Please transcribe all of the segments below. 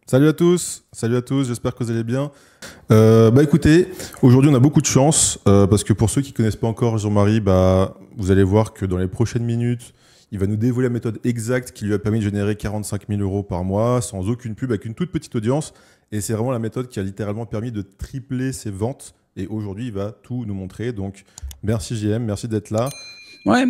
Salut à tous, j'espère que vous allez bien. Écoutez, aujourd'hui on a beaucoup de chance parce que pour ceux qui connaissent pas encore Jean-Marie, vous allez voir que dans les prochaines minutes, il va nous dévoiler la méthode exacte qui lui a permis de générer 45 000 euros par mois sans aucune pub, avec une toute petite audience. Et c'est vraiment la méthode qui a littéralement permis de tripler ses ventes. Et aujourd'hui, il va tout nous montrer. Donc merci JM, merci d'être là. Ouais,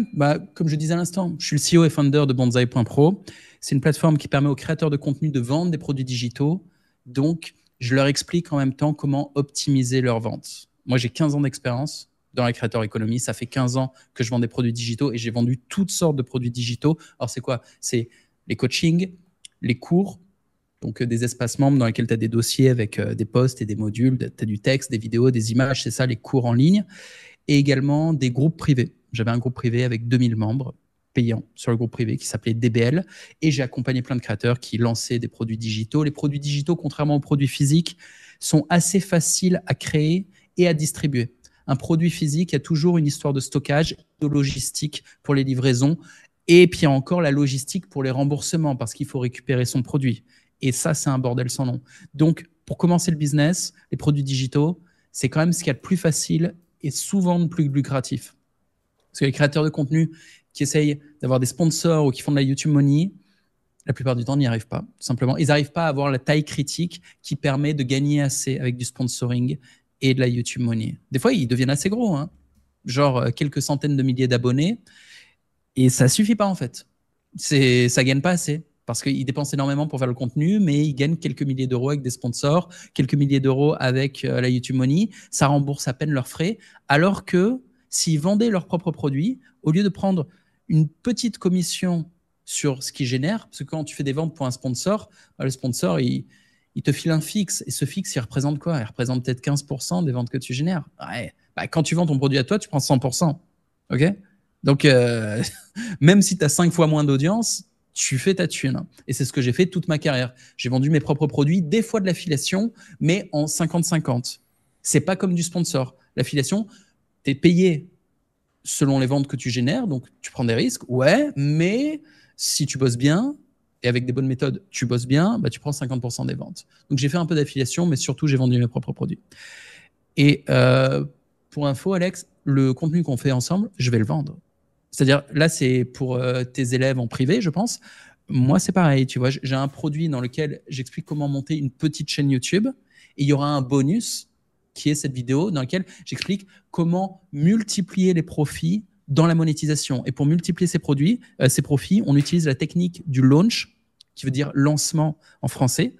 comme je disais à l'instant, je suis le CEO et founder de Bonsai.pro. C'est une plateforme qui permet aux créateurs de contenu de vendre des produits digitaux. Donc, je leur explique en même temps comment optimiser leurs ventes. Moi, j'ai 15 ans d'expérience dans la créateur économie. Ça fait 15 ans que je vends des produits digitaux et j'ai vendu toutes sortes de produits digitaux. Alors, c'est quoi? C'est les coachings, les cours, donc des espaces membres dans lesquels tu as des dossiers avec des posts et des modules, tu as du texte, des vidéos, des images, c'est ça les cours en ligne, et également des groupes privés. J'avais un groupe privé avec 2000 membres payants sur le groupe privé qui s'appelait DBL, et j'ai accompagné plein de créateurs qui lançaient des produits digitaux. Les produits digitaux, contrairement aux produits physiques, sont assez faciles à créer et à distribuer. Un produit physique, il y a toujours une histoire de stockage, de logistique pour les livraisons, et puis encore la logistique pour les remboursements, parce qu'il faut récupérer son produit. Et ça, c'est un bordel sans nom. Donc, pour commencer le business, les produits digitaux, c'est quand même ce qu'il y a de plus facile et souvent de plus lucratif. Parce que les créateurs de contenu qui essayent d'avoir des sponsors ou qui font de la YouTube Money, la plupart du temps, n'y arrivent pas. Tout simplement, ils n'arrivent pas à avoir la taille critique qui permet de gagner assez avec du sponsoring et de la YouTube Money. Des fois, ils deviennent assez gros, hein, genre quelques centaines de milliers d'abonnés, et ça suffit pas en fait. Ça gagne pas assez parce qu'ils dépensent énormément pour faire le contenu, mais ils gagnent quelques milliers d'euros avec des sponsors, quelques milliers d'euros avec la YouTube Money. Ça rembourse à peine leurs frais, alors que s'ils vendaient leurs propres produits, au lieu de prendre une petite commission sur ce qu'ils génèrent, parce que quand tu fais des ventes pour un sponsor, le sponsor, il te file un fixe, et ce fixe, il représente quoi? Il représente peut-être 15% des ventes que tu génères. Ouais. Quand tu vends ton produit à toi, tu prends 100%. OK? Donc, même si tu as 5 fois moins d'audience, tu fais ta thune. Et c'est ce que j'ai fait toute ma carrière. J'ai vendu mes propres produits, des fois de l'affiliation, mais en 50-50. C'est pas comme du sponsor. L'affiliation, tu es payé selon les ventes que tu génères, donc tu prends des risques, ouais, mais si tu bosses bien, et avec des bonnes méthodes, tu bosses bien, tu prends 50% des ventes. Donc j'ai fait un peu d'affiliation, mais surtout j'ai vendu mes propres produits. Et pour info, Alex, le contenu qu'on fait ensemble, je vais le vendre. C'est-à-dire, là, c'est pour tes élèves en privé, je pense. Moi, c'est pareil, tu vois, j'ai un produit dans lequel j'explique comment monter une petite chaîne YouTube, et il y aura un bonus qui est cette vidéo dans laquelle j'explique comment multiplier les profits dans la monétisation. Et pour multiplier ces profits, on utilise la technique du launch, qui veut dire lancement en français.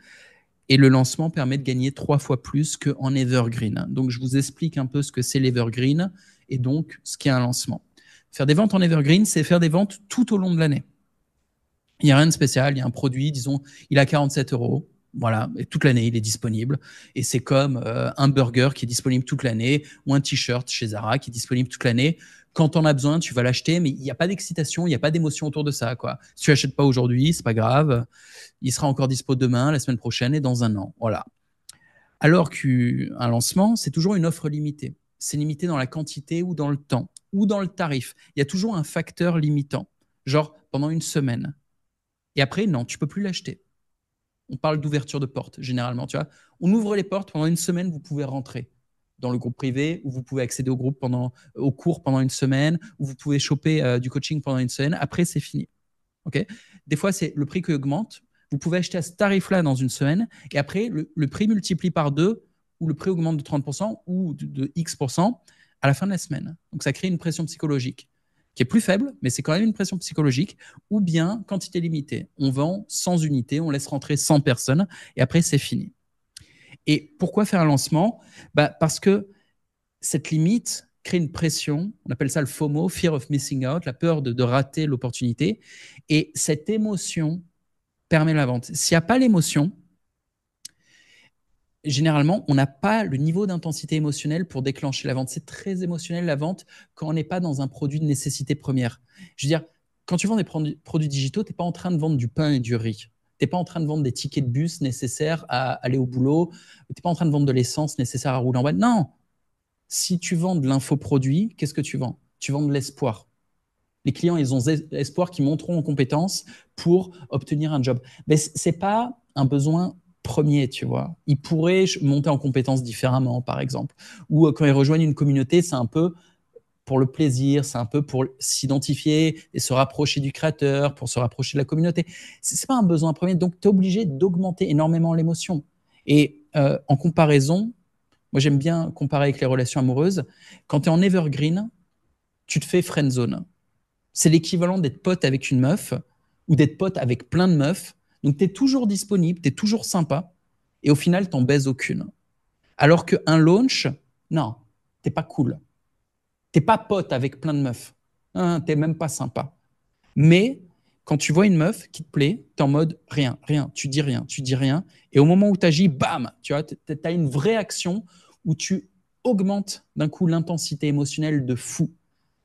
Et le lancement permet de gagner 3 fois plus qu'en evergreen. Donc, je vous explique un peu ce que c'est l'evergreen et donc ce qu'est un lancement. Faire des ventes en evergreen, c'est faire des ventes tout au long de l'année. Il n'y a rien de spécial, il y a un produit, disons, il a 47 euros. Voilà, et toute l'année, il est disponible. Et c'est comme un burger qui est disponible toute l'année ou un t-shirt chez Zara qui est disponible toute l'année. Quand on a besoin, tu vas l'acheter, mais il n'y a pas d'excitation, il n'y a pas d'émotion autour de ça, quoi. Si tu l'achètes pas aujourd'hui, c'est pas grave. Il sera encore dispo demain, la semaine prochaine et dans un an. Voilà. Alors qu'un lancement, c'est toujours une offre limitée. C'est limité dans la quantité ou dans le temps ou dans le tarif. Il y a toujours un facteur limitant, genre pendant une semaine. Et après, non, tu peux plus l'acheter. On parle d'ouverture de porte, généralement, tu vois. On ouvre les portes, pendant une semaine, vous pouvez rentrer dans le groupe privé, ou vous pouvez accéder au cours pendant une semaine, ou vous pouvez choper du coaching pendant une semaine. Après, c'est fini. Okay, des fois, c'est le prix qui augmente. Vous pouvez acheter à ce tarif-là dans une semaine, et après, le prix multiplie par 2, ou le prix augmente de 30% ou de X% à la fin de la semaine. Donc, ça crée une pression psychologique qui est plus faible, mais c'est quand même une pression psychologique, ou bien quantité limitée. On vend 100 unités, on laisse rentrer 100 personnes, et après, c'est fini. Et pourquoi faire un lancement? Parce que cette limite crée une pression, on appelle ça le FOMO, Fear of Missing Out, la peur de rater l'opportunité, et cette émotion permet la vente. S'il n'y a pas l'émotion, généralement, on n'a pas le niveau d'intensité émotionnelle pour déclencher la vente. C'est très émotionnel, la vente, quand on n'est pas dans un produit de nécessité première. Je veux dire, quand tu vends des produits digitaux, tu n'es pas en train de vendre du pain et du riz. Tu n'es pas en train de vendre des tickets de bus nécessaires à aller au boulot. Tu n'es pas en train de vendre de l'essence nécessaire à rouler en boîte. Non. Si tu vends de l'infoproduit, qu'est-ce que tu vends? Tu vends de l'espoir. Les clients, ils ont espoir qu'ils monteront en compétences pour obtenir un job. Mais ce n'est pas un besoin premier, tu vois. Ils pourraient monter en compétences différemment, par exemple. Ou quand ils rejoignent une communauté, c'est un peu pour le plaisir, c'est un peu pour s'identifier et se rapprocher du créateur, pour se rapprocher de la communauté. C'est pas un besoin premier, donc tu es obligé d'augmenter énormément l'émotion. Et en comparaison, moi j'aime bien comparer avec les relations amoureuses. Quand tu es en evergreen, tu te fais friendzone. C'est l'équivalent d'être pote avec une meuf ou d'être pote avec plein de meufs. Donc tu es toujours disponible, tu es toujours sympa et au final, tu n'en baises aucune. Alors qu'un launch, non, t'es pas cool. T'es pas pote avec plein de meufs. Hein, t'es même pas sympa. Mais quand tu vois une meuf qui te plaît, t'es en mode rien, rien, tu dis rien, tu dis rien. Et au moment où tu agis, bam, tu vois, t'as une vraie action où tu augmentes d'un coup l'intensité émotionnelle de fou.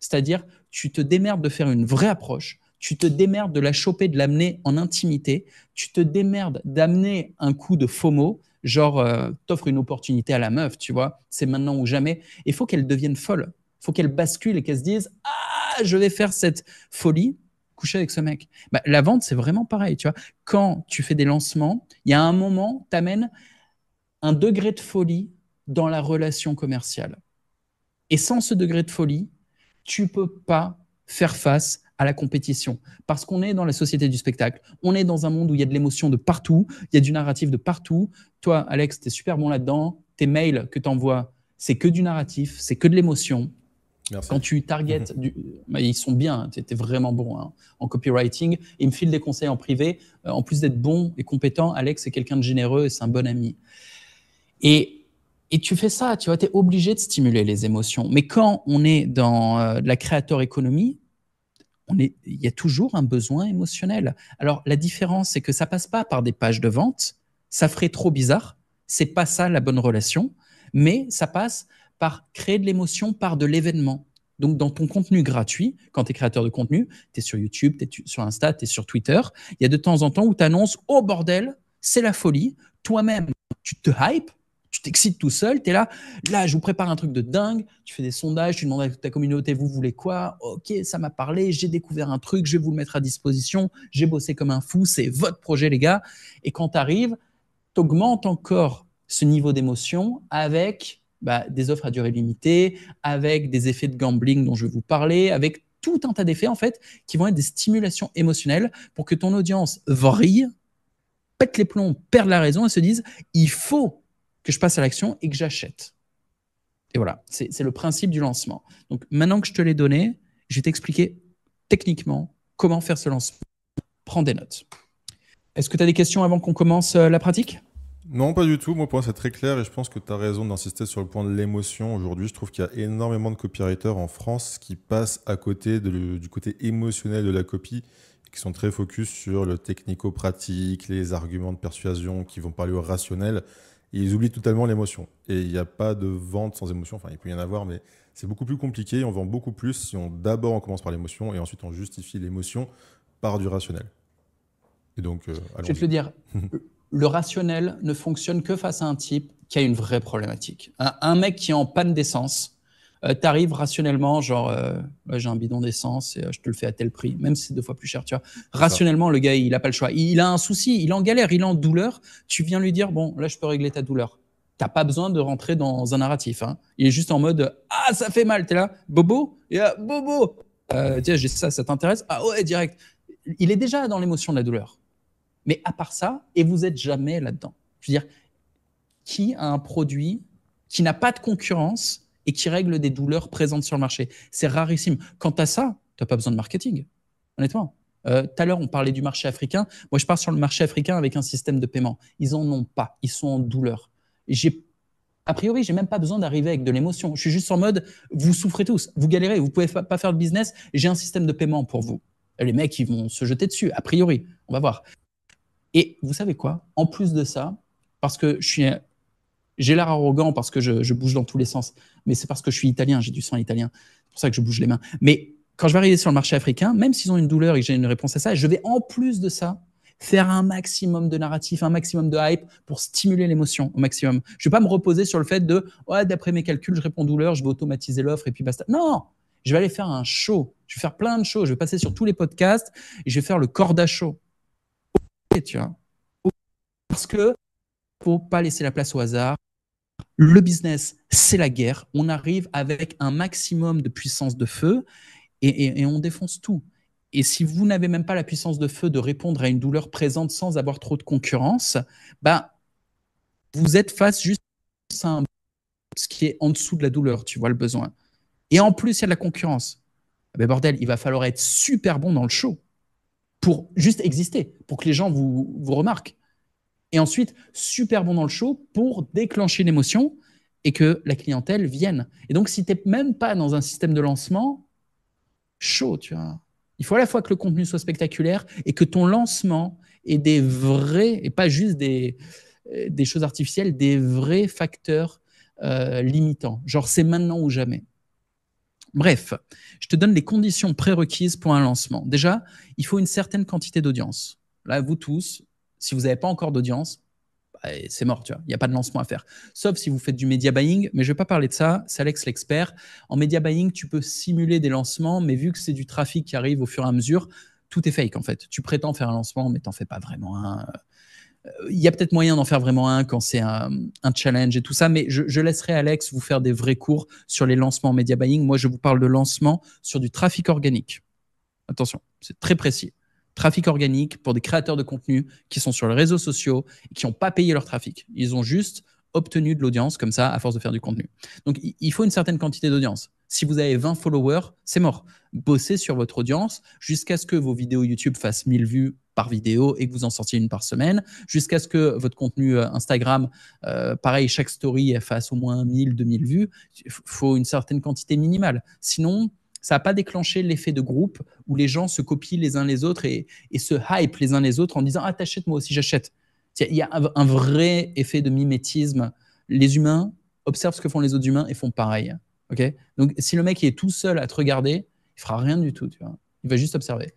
C'est-à-dire, tu te démerdes de faire une vraie approche, tu te démerdes de la choper, de l'amener en intimité, tu te démerdes d'amener un coup de FOMO, genre t'offres une opportunité à la meuf, tu vois, c'est maintenant ou jamais. Il faut qu'elle devienne folle, il faut qu'elle bascule et qu'elle se dise « Ah, je vais faire cette folie », coucher avec ce mec. Bah, la vente, c'est vraiment pareil, tu vois. Quand tu fais des lancements, il y a un moment, tu amènes un degré de folie dans la relation commerciale. Et sans ce degré de folie, tu ne peux pas faire face à la compétition. Parce qu'on est dans la société du spectacle. On est dans un monde où il y a de l'émotion de partout, il y a du narratif de partout. Toi, Alex, tu es super bon là-dedans. Tes mails que tu envoies, c'est que du narratif, c'est que de l'émotion. Merci. Quand tu targetes, ils sont bien, tu étais vraiment bon en copywriting. Ils me filent des conseils en privé. En plus d'être bon et compétent, Alex est quelqu'un de généreux et c'est un bon ami. Et tu fais ça, tu vois, tu es obligé de stimuler les émotions. Mais quand on est dans la créateur économie, il y a toujours un besoin émotionnel. Alors, la différence, c'est que ça passe pas par des pages de vente. Ça ferait trop bizarre. C'est pas ça la bonne relation. Mais ça passe par créer de l'émotion par de l'événement. Donc, dans ton contenu gratuit, quand tu es créateur de contenu, tu es sur YouTube, tu es sur Insta, tu es sur Twitter, il y a de temps en temps où tu annonces « Oh bordel, c'est la folie ». Toi-même, tu te hype, tu t'excites tout seul, tu es là, je vous prépare un truc de dingue, tu fais des sondages, tu demandes à ta communauté, vous voulez quoi? Ok, ça m'a parlé, j'ai découvert un truc, je vais vous le mettre à disposition, j'ai bossé comme un fou, c'est votre projet les gars. Et quand tu arrives, tu augmentes encore ce niveau d'émotion avec des offres à durée limitée, avec des effets de gambling dont je vais vous parler, avec tout un tas d'effets en fait qui vont être des stimulations émotionnelles pour que ton audience vrille, pète les plombs, perde la raison et se dise il faut que je passe à l'action et que j'achète. Et voilà, c'est le principe du lancement. Donc maintenant que je te l'ai donné, je vais t'expliquer techniquement comment faire ce lancement. Prends des notes. Est-ce que tu as des questions avant qu'on commence la pratique? Non, pas du tout. Moi, pour moi, c'est très clair et je pense que tu as raison d'insister sur le point de l'émotion. Aujourd'hui, je trouve qu'il y a énormément de copywriters en France qui passent à côté du côté émotionnel de la copie et qui sont très focus sur le technico-pratique, les arguments de persuasion qui vont parler au rationnel. Et ils oublient totalement l'émotion. Et il n'y a pas de vente sans émotion. Enfin, il peut y en avoir, mais c'est beaucoup plus compliqué. On vend beaucoup plus si d'abord on commence par l'émotion et ensuite on justifie l'émotion par du rationnel. Et donc, je vais te le dire, le rationnel ne fonctionne que face à un type qui a une vraie problématique. Un mec qui est en panne d'essence, t'arrives rationnellement, genre, j'ai un bidon d'essence et je te le fais à tel prix, même si c'est 2 fois plus cher, tu vois. Rationnellement, le gars, il n'a pas le choix. Il a un souci, il est en galère, il est en douleur. Tu viens lui dire, bon, là, je peux régler ta douleur. T'as pas besoin de rentrer dans un narratif. Hein. Il est juste en mode, ah, ça fait mal, t'es là, bobo, et bobo. Tiens, j'ai ça t'intéresse? Ah ouais, direct. Il est déjà dans l'émotion de la douleur. Mais à part ça, et vous n'êtes jamais là-dedans. Je veux dire, qui a un produit qui n'a pas de concurrence et qui règle des douleurs présentes sur le marché? C'est rarissime. Quant à ça, tu n'as pas besoin de marketing, honnêtement. Tout à l'heure, on parlait du marché africain. Moi, je pars sur le marché africain avec un système de paiement. Ils n'en ont pas. Ils sont en douleur. A priori, je n'ai même pas besoin d'arriver avec de l'émotion. Je suis juste en mode, vous souffrez tous, vous galérez, vous ne pouvez pas faire de business, j'ai un système de paiement pour vous. Les mecs, ils vont se jeter dessus, a priori. On va voir. Et vous savez quoi? En plus de ça, parce que j'ai l'air arrogant parce que je bouge dans tous les sens, mais c'est parce que je suis italien, j'ai du sang italien. C'est pour ça que je bouge les mains. Mais quand je vais arriver sur le marché africain, même s'ils ont une douleur et que j'ai une réponse à ça, je vais en plus de ça faire un maximum de narratif, un maximum de hype pour stimuler l'émotion au maximum. Je ne vais pas me reposer sur le fait de ouais, d'après mes calculs, je réponds douleur, je vais automatiser l'offre et puis basta. Non, je vais aller faire un show. Je vais faire plein de shows. Je vais passer sur tous les podcasts et je vais faire le Corda Show. Tu vois. Parce que faut pas laisser la place au hasard. Le business, c'est la guerre. On arrive avec un maximum de puissance de feu et on défonce tout. Et si vous n'avez même pas la puissance de feu de répondre à une douleur présente sans avoir trop de concurrence, bah, vous êtes face juste à ce qui est en dessous de la douleur, tu vois le besoin. Et en plus, il y a de la concurrence. Mais bordel, il va falloir être super bon dans le show pour juste exister, pour que les gens vous remarquent. Et ensuite, super bon dans le show pour déclencher l'émotion et que la clientèle vienne. Et donc, si tu n'es même pas dans un système de lancement, chaud, tu vois. Il faut à la fois que le contenu soit spectaculaire et que ton lancement ait des vrais, et pas juste des choses artificielles, des vrais facteurs limitants. Genre, c'est maintenant ou jamais. Bref, je te donne les conditions prérequises pour un lancement. Déjà, il faut une certaine quantité d'audience. Là, vous tous, si vous n'avez pas encore d'audience, bah, c'est mort, tu vois. Il n'y a pas de lancement à faire. Sauf si vous faites du media buying, mais je ne vais pas parler de ça, c'est Alex l'expert. En media buying, tu peux simuler des lancements, mais vu que c'est du trafic qui arrive au fur et à mesure, tout est fake en fait. Tu prétends faire un lancement, mais tu n'en fais pas vraiment un. Il y a peut-être moyen d'en faire vraiment un quand c'est un challenge et tout ça, mais je laisserai Alex vous faire des vrais cours sur les lancements en media buying. Moi, je vous parle de lancement sur du trafic organique. Attention, c'est très précis. Trafic organique pour des créateurs de contenu qui sont sur les réseaux sociaux et qui n'ont pas payé leur trafic. Ils ont juste obtenu de l'audience comme ça à force de faire du contenu. Donc, il faut une certaine quantité d'audience. Si vous avez 20 followers, c'est mort. Bossez sur votre audience jusqu'à ce que vos vidéos YouTube fassent 1000 vues par vidéo et que vous en sortiez une par semaine, jusqu'à ce que votre contenu Instagram, pareil, chaque story fasse au moins 1000, 2000 vues. Il faut une certaine quantité minimale. Sinon, ça n'a pas déclenché l'effet de groupe où les gens se copient les uns les autres et se hype les uns les autres en disant « Ah, t'achètes, moi aussi j'achète ». Il y a un vrai effet de mimétisme. Les humains observent ce que font les autres humains et font pareil. Okay, donc, si le mec est tout seul à te regarder, il fera rien du tout. Tu vois, il va juste observer.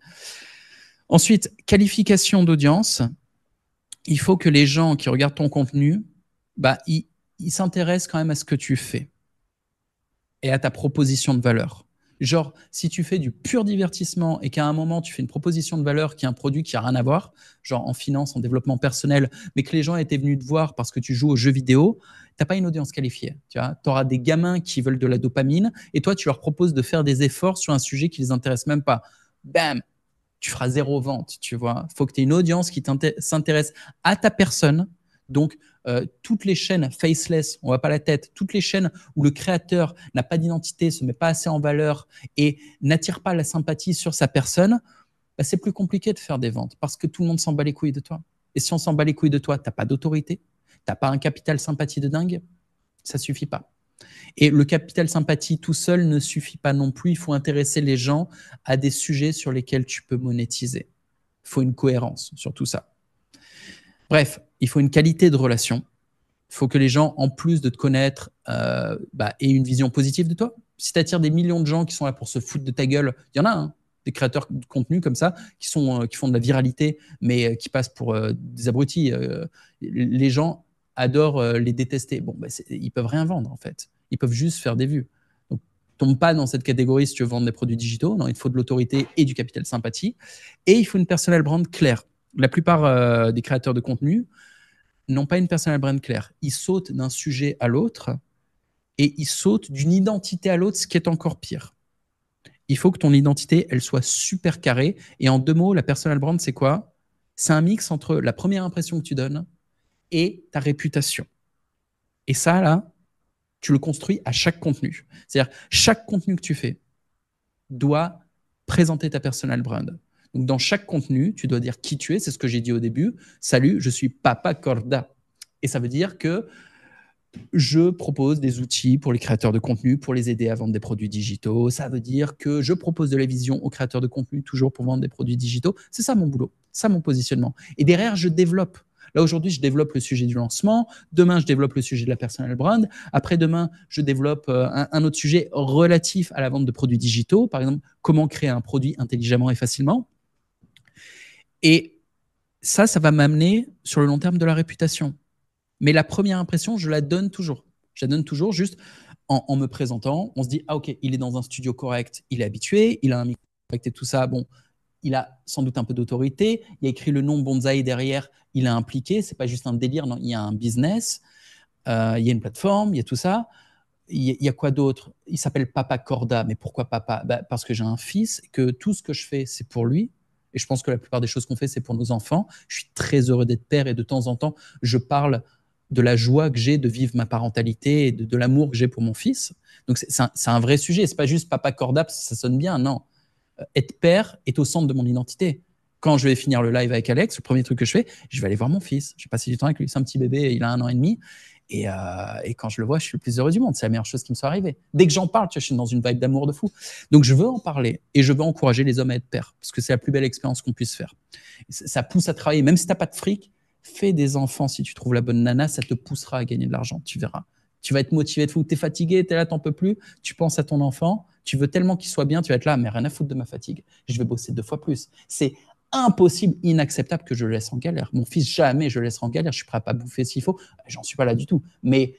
Ensuite, qualification d'audience. Il faut que les gens qui regardent ton contenu, bah, ils s'intéressent quand même à ce que tu fais et à ta proposition de valeur. Genre, si tu fais du pur divertissement et qu'à un moment, tu fais une proposition de valeur qui est un produit qui n'a rien à voir, genre en finance, en développement personnel, mais que les gens étaient venus te voir parce que tu joues aux jeux vidéo, tu n'as pas une audience qualifiée. Tu auras des gamins qui veulent de la dopamine et toi, tu leur proposes de faire des efforts sur un sujet qui ne les intéresse même pas. Bam, tu feras zéro vente, tu vois. Il faut que tu aies une audience qui s'intéresse à ta personne. Donc, toutes les chaînes faceless, on ne voit pas la tête, toutes les chaînes où le créateur n'a pas d'identité, ne se met pas assez en valeur et n'attire pas la sympathie sur sa personne, bah, c'est plus compliqué de faire des ventes parce que tout le monde s'en bat les couilles de toi. Et si on s'en bat les couilles de toi, tu n'as pas d'autorité, tu n'as pas un capital sympathie de dingue, ça ne suffit pas. Et le capital sympathie tout seul ne suffit pas non plus. Il faut intéresser les gens à des sujets sur lesquels tu peux monétiser. Il faut une cohérence sur tout ça. Bref, il faut une qualité de relation. Il faut que les gens, en plus de te connaître, aient une vision positive de toi. Si tu attires des millions de gens qui sont là pour se foutre de ta gueule, il y en a, hein, des créateurs de contenu comme ça, qui font de la viralité, mais qui passent pour des abrutis. Les gens adorent les détester. Bon, ils peuvent rien vendre, en fait. Ils peuvent juste faire des vues. Donc, tombe pas dans cette catégorie si tu veux vendre des produits digitaux. Non, il te faut de l'autorité et du capital sympathie. Et il faut une personal brand claire. La plupart des créateurs de contenu n'ont pas une personal brand claire. Ils sautent d'un sujet à l'autre et ils sautent d'une identité à l'autre, ce qui est encore pire. Il faut que ton identité, elle soit super carrée. Et en 2 mots, la personal brand, c'est quoi? C'est un mix entre la première impression que tu donnes et ta réputation. Et ça, là, tu le construis à chaque contenu. C'est-à-dire, chaque contenu que tu fais doit présenter ta personal brand. Donc, dans chaque contenu, tu dois dire qui tu es. C'est ce que j'ai dit au début. Salut, je suis Papa Corda. Et ça veut dire que je propose des outils pour les créateurs de contenu pour les aider à vendre des produits digitaux. Ça veut dire que je propose de la vision aux créateurs de contenu toujours pour vendre des produits digitaux. C'est ça mon boulot, ça mon positionnement. Et derrière, je développe. Là, aujourd'hui, je développe le sujet du lancement. Demain, je développe le sujet de la personal brand. Après-demain, je développe un autre sujet relatif à la vente de produits digitaux. Par exemple, comment créer un produit intelligemment et facilement. Et ça va m'amener sur le long terme de la réputation. Mais la première impression, je la donne toujours. Je la donne toujours juste en me présentant. On se dit, ah ok, il est dans un studio correct, il est habitué, il a un micro correct et tout ça. Bon, il a sans doute un peu d'autorité. Il a écrit le nom Bonsaï derrière, il a impliqué. C'est pas juste un délire, non, il y a un business, il y a une plateforme, il y a tout ça. Il y a quoi d'autre? Il s'appelle Papa Corda. Mais pourquoi papa? Parce que j'ai un fils, et que tout ce que je fais, c'est pour lui. Et je pense que la plupart des choses qu'on fait, c'est pour nos enfants. Je suis très heureux d'être père et de temps en temps, je parle de la joie que j'ai de vivre ma parentalité et de l'amour que j'ai pour mon fils. Donc c'est un vrai sujet. C'est pas juste Papa Corda parce que ça sonne bien. Non, être père est au centre de mon identité. Quand je vais finir le live avec Alex, le premier truc que je fais, je vais aller voir mon fils. Je vais passer du temps avec lui. C'est un petit bébé, il a 1 an et demi. Et quand je le vois, je suis le plus heureux du monde. C'est la meilleure chose qui me soit arrivée. Dès que j'en parle, tu vois, je suis dans une vibe d'amour de fou. Donc, je veux en parler et je veux encourager les hommes à être pères parce que c'est la plus belle expérience qu'on puisse faire. Ça pousse à travailler. Même si tu n'as pas de fric, fais des enfants si tu trouves la bonne nana. Ça te poussera à gagner de l'argent. Tu verras. Tu vas être motivé de fou. Tu es fatigué, tu es là, tu n'en peux plus. Tu penses à ton enfant. Tu veux tellement qu'il soit bien. Tu vas être là, mais rien à foutre de ma fatigue. Je vais bosser 2 fois plus. C'est impossible, inacceptable que je le laisse en galère. Mon fils, jamais je le laisserai en galère. Je suis prêt à pas bouffer s'il faut. J'en suis pas là du tout. Mais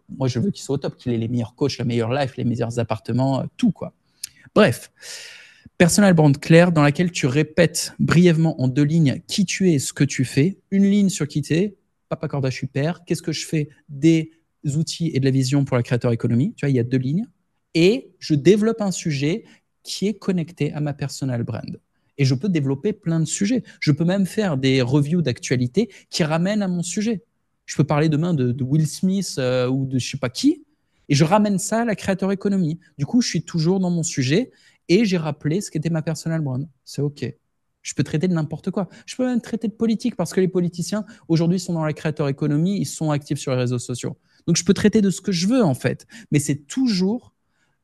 moi, je veux qu'il soit au top, qu'il ait les meilleurs coachs, la meilleure life, les meilleurs appartements, tout quoi. Bref, personal brand clair dans laquelle tu répètes brièvement en 2 lignes qui tu es et ce que tu fais. Une ligne sur qui tu es. Papa Corda, je suis père. Qu'est-ce que je fais? Des outils et de la vision pour la créateur économie. Tu vois, il y a 2 lignes. Et je développe un sujet qui est connecté à ma personal brand. Et je peux développer plein de sujets. Je peux même faire des reviews d'actualité qui ramènent à mon sujet. Je peux parler demain de Will Smith ou de je sais pas qui, et je ramène ça à la créateur économie. Du coup, je suis toujours dans mon sujet et j'ai rappelé ce qu'était ma personal brand. C'est OK. Je peux traiter de n'importe quoi. Je peux même traiter de politique parce que les politiciens, aujourd'hui, sont dans la créateur économie, ils sont actifs sur les réseaux sociaux. Donc, je peux traiter de ce que je veux, en fait. Mais c'est toujours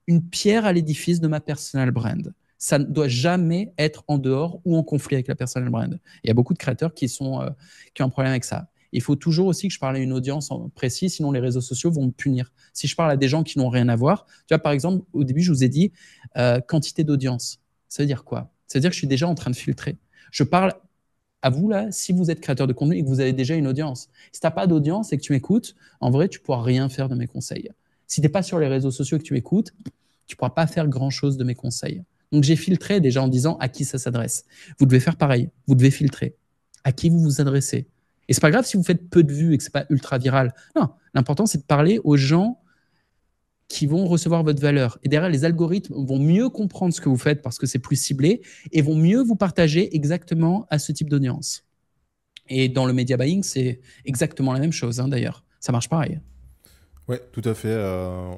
une pierre à l'édifice de ma personal brand. Ça ne doit jamais être en dehors ou en conflit avec la personal brand. Il y a beaucoup de créateurs qui ont un problème avec ça. Il faut toujours aussi que je parle à une audience précise, sinon les réseaux sociaux vont me punir. Si je parle à des gens qui n'ont rien à voir, tu vois, par exemple, au début, je vous ai dit quantité d'audience. Ça veut dire quoi? Ça veut dire que je suis déjà en train de filtrer. Je parle à vous, là, si vous êtes créateur de contenu et que vous avez déjà une audience. Si tu n'as pas d'audience et que tu m'écoutes, en vrai, tu ne pourras rien faire de mes conseils. Si tu n'es pas sur les réseaux sociaux et que tu m'écoutes, tu ne pourras pas faire grand-chose de mes conseils. Donc, j'ai filtré déjà en disant à qui ça s'adresse. Vous devez faire pareil. Vous devez filtrer. À qui vous vous adressez. Et ce n'est pas grave si vous faites peu de vues et que ce n'est pas ultra viral. Non, l'important, c'est de parler aux gens qui vont recevoir votre valeur. Et derrière, les algorithmes vont mieux comprendre ce que vous faites parce que c'est plus ciblé et vont mieux vous partager exactement à ce type d'audience. Et dans le media buying, c'est exactement la même chose, hein, d'ailleurs. Ça marche pareil. Ouais, tout à fait.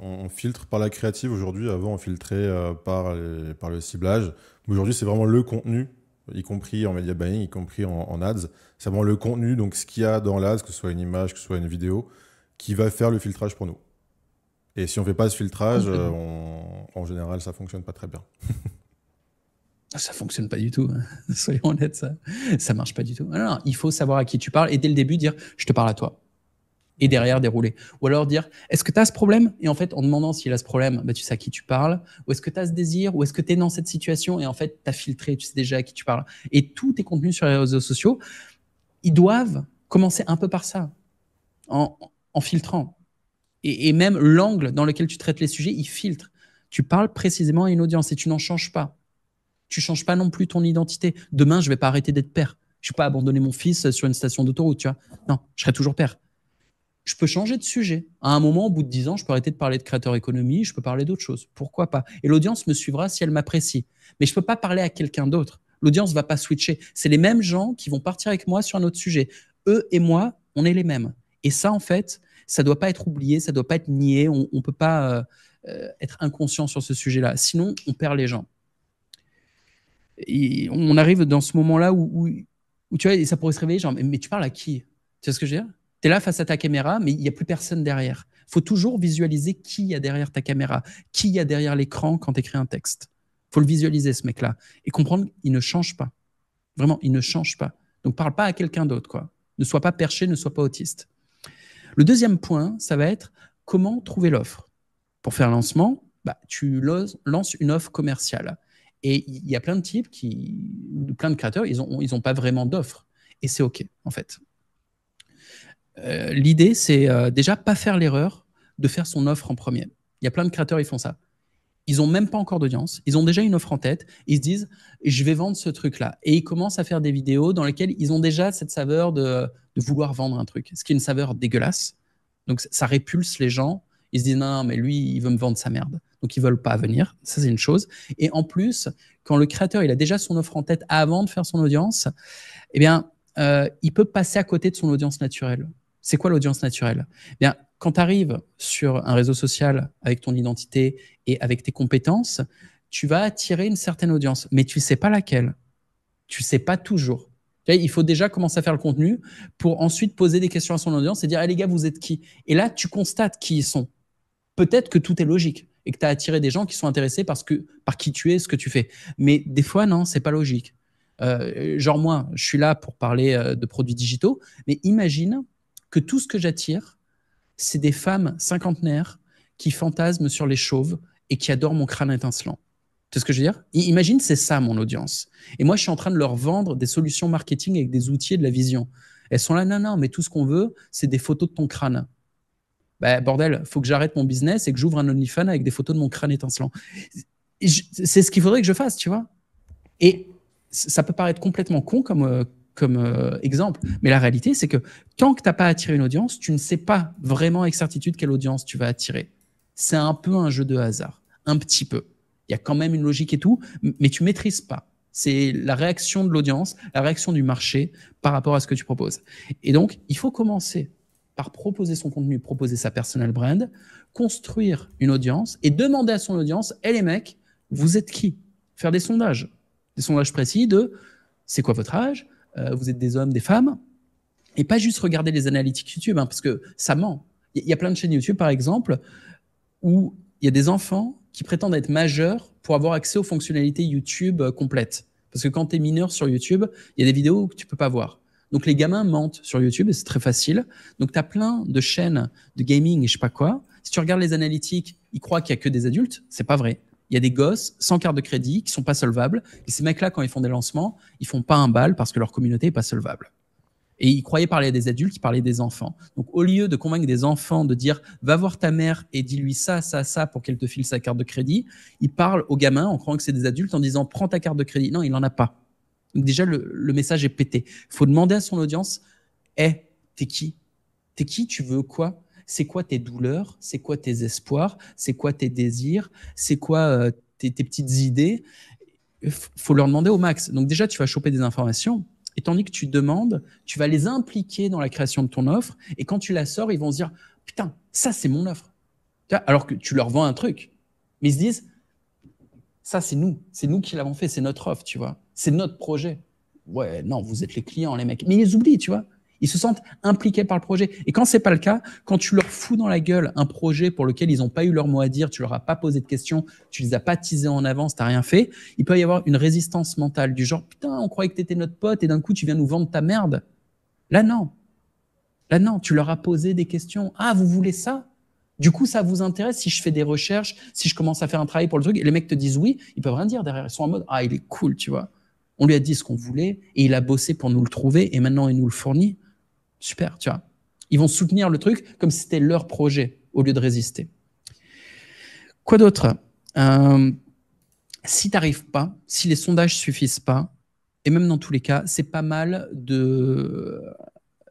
On filtre par la créative aujourd'hui. Avant, on filtrait par le ciblage. Aujourd'hui, c'est vraiment le contenu, y compris en media buying, y compris en ads. C'est vraiment le contenu, donc ce qu'il y a dans l'ads, que ce soit une image, que ce soit une vidéo, qui va faire le filtrage pour nous. Et si on ne fait pas ce filtrage, en général, ça ne fonctionne pas très bien. Ça ne fonctionne pas du tout. Soyons honnêtes, ça ne marche pas du tout. Non, il faut savoir à qui tu parles et dès le début dire « je te parle à toi ». Et derrière dérouler. Ou alors dire, est-ce que tu as ce problème? Et en fait, en demandant s'il a ce problème, bah, tu sais à qui tu parles. Ou est-ce que tu as ce désir? Ou est-ce que tu es dans cette situation? Et en fait, tu as filtré, tu sais déjà à qui tu parles. Et tous tes contenus sur les réseaux sociaux, ils doivent commencer un peu par ça, en filtrant. Et même l'angle dans lequel tu traites les sujets, il filtre. Tu parles précisément à une audience et tu n'en changes pas. Tu ne changes pas non plus ton identité. Demain, je ne vais pas arrêter d'être père. Je ne vais pas abandonner mon fils sur une station d'autoroute, tu vois. Non, je serai toujours père. Je peux changer de sujet. À un moment, au bout de 10 ans, je peux arrêter de parler de créateur économie, je peux parler d'autre chose. Pourquoi pas? Et l'audience me suivra si elle m'apprécie. Mais je ne peux pas parler à quelqu'un d'autre. L'audience ne va pas switcher. C'est les mêmes gens qui vont partir avec moi sur un autre sujet. Eux et moi, on est les mêmes. Et ça, en fait, ça ne doit pas être oublié, ça ne doit pas être nié. On ne peut pas être inconscient sur ce sujet-là. Sinon, on perd les gens. Et on arrive dans ce moment-là où tu vois, et ça pourrait se réveiller, genre, mais tu parles à qui? Tu vois ce que je veux dire? Tu es là face à ta caméra, mais il n'y a plus personne derrière. Il faut toujours visualiser qui y a derrière ta caméra, qui y a derrière l'écran quand tu écris un texte. Il faut le visualiser, ce mec-là, et comprendre qu'il ne change pas. Vraiment, il ne change pas. Donc, parle pas à quelqu'un d'autre, quoi. Ne sois pas perché, ne sois pas autiste. Le deuxième point, ça va être comment trouver l'offre. Pour faire un lancement, bah, tu lances une offre commerciale. Et il y a plein de types, plein de créateurs, ils ont pas vraiment d'offre. Et c'est OK, en fait. L'idée, c'est déjà pas faire l'erreur de faire son offre en premier. Il y a plein de créateurs, ils font ça. ils n'ont même pas encore d'audience, ils ont déjà une offre en tête, ils se disent je vais vendre ce truc-là. Et ils commencent à faire des vidéos dans lesquelles ils ont déjà cette saveur de vouloir vendre un truc, ce qui est une saveur dégueulasse. Donc ça répulse les gens. Ils se disent non, mais lui, il veut me vendre sa merde. Donc ils ne veulent pas venir. Ça, c'est une chose. Et en plus, quand le créateur il a déjà son offre en tête avant de faire son audience, eh bien, il peut passer à côté de son audience naturelle. C'est quoi l'audience naturelle? Eh bien, quand tu arrives sur un réseau social avec ton identité et avec tes compétences, tu vas attirer une certaine audience, mais tu ne sais pas laquelle. Tu ne sais pas toujours. Il faut déjà commencer à faire le contenu pour ensuite poser des questions à son audience et dire hey, les gars, vous êtes qui? Et là, tu constates qui ils sont. Peut-être que tout est logique et que tu as attiré des gens qui sont intéressés par qui tu es, ce que tu fais. Mais des fois, non, c'est pas logique. Genre moi, je suis là pour parler de produits digitaux, mais imagine que tout ce que j'attire, c'est des femmes cinquantenaires qui fantasment sur les chauves et qui adorent mon crâne étincelant. Tu sais ce que je veux dire? Imagine, c'est ça mon audience. Et moi, je suis en train de leur vendre des solutions marketing avec des outils et de la vision. Elles sont là, non, non, mais tout ce qu'on veut, c'est des photos de ton crâne. Bah, bordel, faut que j'arrête mon business et que j'ouvre un OnlyFans avec des photos de mon crâne étincelant. C'est ce qu'il faudrait que je fasse, tu vois. Et ça peut paraître complètement con comme exemple, mais la réalité, c'est que tant que tu n'as pas attiré une audience, tu ne sais pas vraiment avec certitude quelle audience tu vas attirer. C'est un peu un jeu de hasard, un petit peu. Il y a quand même une logique et tout, mais tu ne maîtrises pas. C'est la réaction de l'audience, la réaction du marché par rapport à ce que tu proposes. Et donc, il faut commencer par proposer son contenu, proposer sa personal brand, construire une audience et demander à son audience, hey les mecs, vous êtes qui? Faire des sondages précis de c'est quoi votre âge, vous êtes des hommes, des femmes, et pas juste regarder les analytiques YouTube, parce que ça ment. Il y a plein de chaînes YouTube, par exemple, où il y a des enfants qui prétendent être majeurs pour avoir accès aux fonctionnalités YouTube complètes. Parce que quand tu es mineur sur YouTube, il y a des vidéos que tu peux pas voir. Donc les gamins mentent sur YouTube et c'est très facile. Donc tu as plein de chaînes de gaming et je sais pas quoi. Si tu regardes les analytiques, ils croient qu'il y a que des adultes. C'est pas vrai. Il y a des gosses sans carte de crédit qui sont pas solvables. Et ces mecs-là, quand ils font des lancements, ils font pas un bal parce que leur communauté est pas solvable. Et ils croyaient parler à des adultes, ils parlaient des enfants. Donc, au lieu de convaincre des enfants de dire « va voir ta mère et dis-lui ça, ça, ça pour qu'elle te file sa carte de crédit », ils parlent aux gamins en croyant que c'est des adultes en disant « prends ta carte de crédit ». Non, il n'en a pas. Donc déjà, le message est pété. Il faut demander à son audience « Hé, t'es qui? T'es qui? Tu veux quoi? C'est quoi tes douleurs? C'est quoi tes espoirs? C'est quoi tes désirs? C'est quoi tes petites idées ?» Il faut leur demander au max. Donc déjà, tu vas choper des informations. Et tandis que tu demandes, tu vas les impliquer dans la création de ton offre. Et quand tu la sors, ils vont se dire « Putain, ça, c'est mon offre. » Alors que tu leur vends un truc. Mais ils se disent « Ça, c'est nous. C'est nous qui l'avons fait. C'est notre offre, tu vois. C'est notre projet. » Ouais, non, vous êtes les clients, les mecs. Mais ils oublient, tu vois. Ils se sentent impliqués par le projet. Et quand c'est pas le cas, quand tu leur fous dans la gueule un projet pour lequel ils n'ont pas eu leur mot à dire, tu leur as pas posé de questions, tu les as pas teasés en avance, t'as rien fait, il peut y avoir une résistance mentale du genre putain, on croyait que t'étais notre pote et d'un coup tu viens nous vendre ta merde. Là non. Là non, tu leur as posé des questions. Ah, vous voulez ça? Du coup, ça vous intéresse si je fais des recherches, si je commence à faire un travail pour le truc, et les mecs te disent oui, ils peuvent rien dire derrière. Ils sont en mode ah, il est cool, tu vois. On lui a dit ce qu'on voulait et il a bossé pour nous le trouver et maintenant il nous le fournit. Super, tu vois. Ils vont soutenir le truc comme si c'était leur projet au lieu de résister. Quoi d'autre? Si tu n'arrives pas, si les sondages ne suffisent pas, et même dans tous les cas, c'est pas mal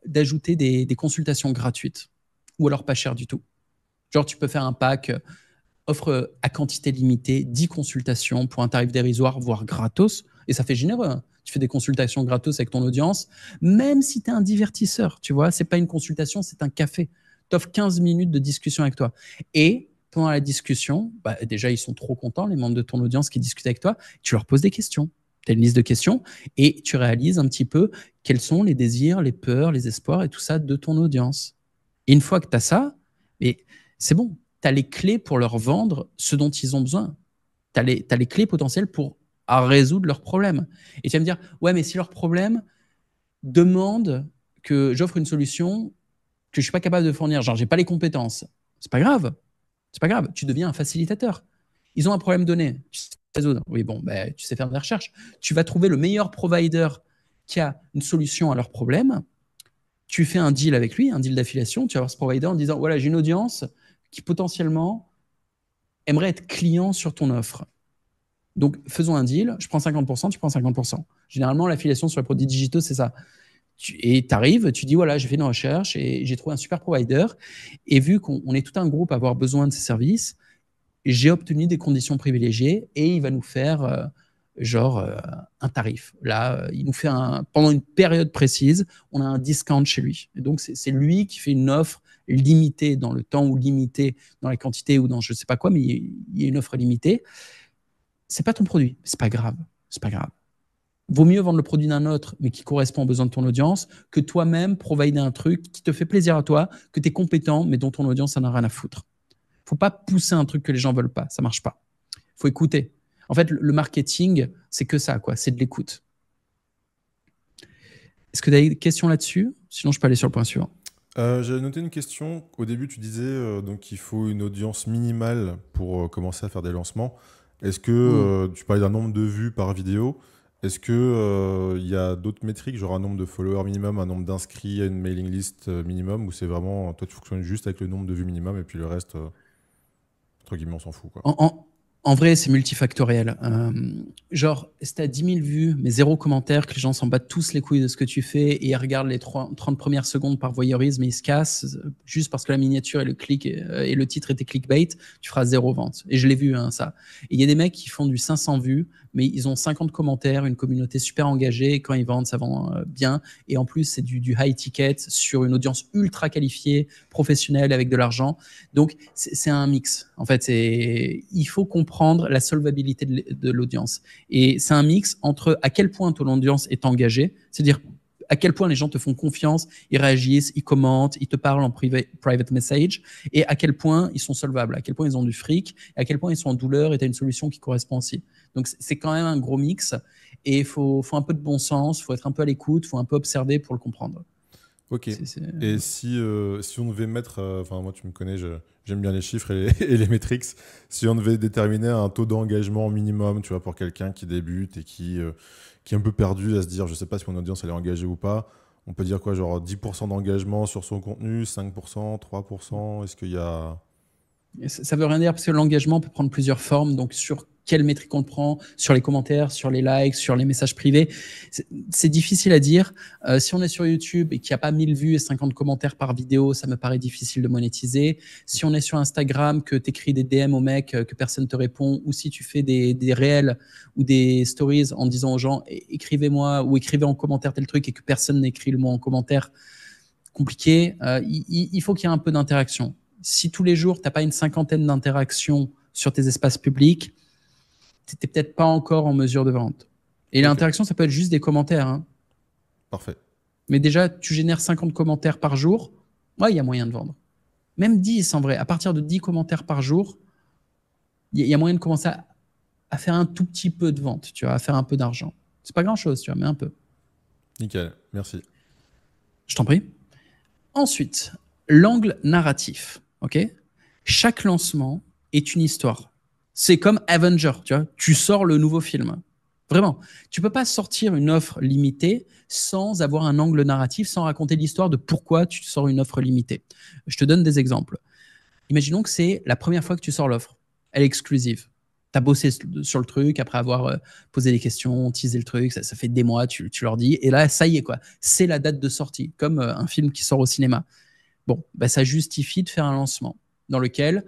d'ajouter des consultations gratuites ou alors pas cher du tout. Genre, tu peux faire un pack, offre à quantité limitée, 10 consultations pour un tarif dérisoire, voire gratos, et ça fait généreux. Hein. Tu fais des consultations gratos avec ton audience, même si tu es un divertisseur, tu vois, c'est pas une consultation, c'est un café. Tu offres 15 minutes de discussion avec toi. Et pendant la discussion, bah, déjà, ils sont trop contents, les membres de ton audience qui discutent avec toi, tu leur poses des questions. Tu as une liste de questions et tu réalises un petit peu quels sont les désirs, les peurs, les espoirs et tout ça de ton audience. Et une fois que tu as ça, c'est bon, tu as les clés pour leur vendre ce dont ils ont besoin. Tu as les clés potentielles pour résoudre leurs problèmes. Et tu vas me dire, ouais, mais si leur problème demande que j'offre une solution que je ne suis pas capable de fournir, genre j'ai pas les compétences, c'est pas grave. C'est pas grave, tu deviens un facilitateur. Ils ont un problème donné, tu sais résoudre. Oui, bon, ben, tu sais faire des recherches. Tu vas trouver le meilleur provider qui a une solution à leur problème. Tu fais un deal avec lui, un deal d'affiliation. Tu vas voir ce provider en disant, voilà, j'ai une audience qui potentiellement aimerait être client sur ton offre. Donc, faisons un deal, je prends 50%, tu prends 50%. Généralement, l'affiliation sur les produits digitaux, c'est ça. Et tu arrives, tu dis, voilà, j'ai fait une recherche et j'ai trouvé un super provider. Et vu qu'on est tout un groupe à avoir besoin de ces services, j'ai obtenu des conditions privilégiées et il va nous faire un tarif. Là, il nous fait pendant une période précise, on a un discount chez lui. Et donc, c'est lui qui fait une offre limitée dans le temps ou limitée dans la quantité ou dans je ne sais pas quoi, mais il y a une offre limitée. C'est pas ton produit, c'est pas grave, c'est pas grave. Vaut mieux vendre le produit d'un autre, mais qui correspond aux besoins de ton audience, que toi-même provider un truc qui te fait plaisir à toi, que tu es compétent, mais dont ton audience en a rien à foutre. Faut pas pousser un truc que les gens veulent pas, ça marche pas. Faut écouter. En fait, le marketing, c'est que ça, quoi. C'est de l'écoute. Est-ce que tu as des questions là-dessus? Sinon, je peux aller sur le point suivant. J'avais noté une question. Au début, tu disais donc qu'il faut une audience minimale pour commencer à faire des lancements. Est-ce que tu parlais d'un nombre de vues par vidéo? Est-ce que y a d'autres métriques, genre un nombre de followers minimum, un nombre d'inscrits à une mailing list minimum, ou c'est vraiment, toi, tu fonctionnes juste avec le nombre de vues minimum et puis le reste, entre guillemets, on s'en fout, quoi. En vrai, c'est multifactoriel. Genre, si t'as 10 000 vues, mais 0 commentaire, que les gens s'en battent tous les couilles de ce que tu fais et ils regardent les 30 premières secondes par voyeurisme et ils se cassent, juste parce que la miniature et le titre étaient clickbait, tu feras 0 vente. Et je l'ai vu, hein, ça. Et il y a des mecs qui font du 500 vues, mais ils ont 50 commentaires, une communauté super engagée, et quand ils vendent, ça vend bien. Et en plus, c'est du high ticket sur une audience ultra qualifiée, professionnelle, avec de l'argent. Donc, c'est un mix. En fait, il faut comprendre la solvabilité de l'audience. Et c'est un mix entre à quel point ton audience est engagée, c'est-à-dire à quel point les gens te font confiance, ils réagissent, ils commentent, ils te parlent en private message, et à quel point ils sont solvables, à quel point ils ont du fric, et à quel point ils sont en douleur et tu as une solution qui correspond aussi. Donc, c'est quand même un gros mix, et il faut un peu de bon sens, il faut être un peu à l'écoute, il faut un peu observer pour le comprendre. Ok. Et si on devait mettre, enfin moi tu me connais, j'aime bien les chiffres et les métriques. Si on devait déterminer un taux d'engagement minimum, tu vois, pour quelqu'un qui débute et qui est un peu perdu à se dire, je sais pas si mon audience elle est engagée ou pas, on peut dire quoi, genre 10% d'engagement sur son contenu, 5%, 3%, est-ce qu'il y a... Ça veut rien dire parce que l'engagement peut prendre plusieurs formes. Donc, sur quelle métrique on le prend, sur les commentaires, sur les likes, sur les messages privés, c'est difficile à dire. Si on est sur YouTube et qu'il n'y a pas 1000 vues et 50 commentaires par vidéo, ça me paraît difficile de monétiser. Si on est sur Instagram, que tu écris des DM au mec, que personne ne te répond, ou si tu fais des réels ou des stories en disant aux gens écrivez-moi ou écrivez en commentaire tel truc et que personne n'écrit le mot en commentaire, compliqué. Il faut qu'il y ait un peu d'interaction. Si tous les jours, tu n'as pas une cinquantaine d'interactions sur tes espaces publics, tu n'es peut-être pas encore en mesure de vendre. Et l'interaction, ça peut être juste des commentaires. Hein. Parfait. Mais déjà, tu génères 50 commentaires par jour, ouais, il y a moyen de vendre. Même 10 en vrai. À partir de 10 commentaires par jour, il y a moyen de commencer à faire un tout petit peu de vente, tu vois, à faire un peu d'argent. C'est pas grand-chose, tu vois, mais un peu. Nickel, merci. Je t'en prie. Ensuite, l'angle narratif. Okay, chaque lancement est une histoire. C'est comme Avenger, tu vois. Tu sors le nouveau film. Vraiment. Tu peux pas sortir une offre limitée sans avoir un angle narratif, sans raconter l'histoire de pourquoi tu sors une offre limitée. Je te donne des exemples. Imaginons que c'est la première fois que tu sors l'offre. Elle est exclusive. Tu as bossé sur le truc après avoir posé des questions, teasé le truc, ça fait des mois, tu leur dis. Et là, ça y est, quoi. C'est la date de sortie, comme un film qui sort au cinéma. Bon, bah, ça justifie de faire un lancement dans lequel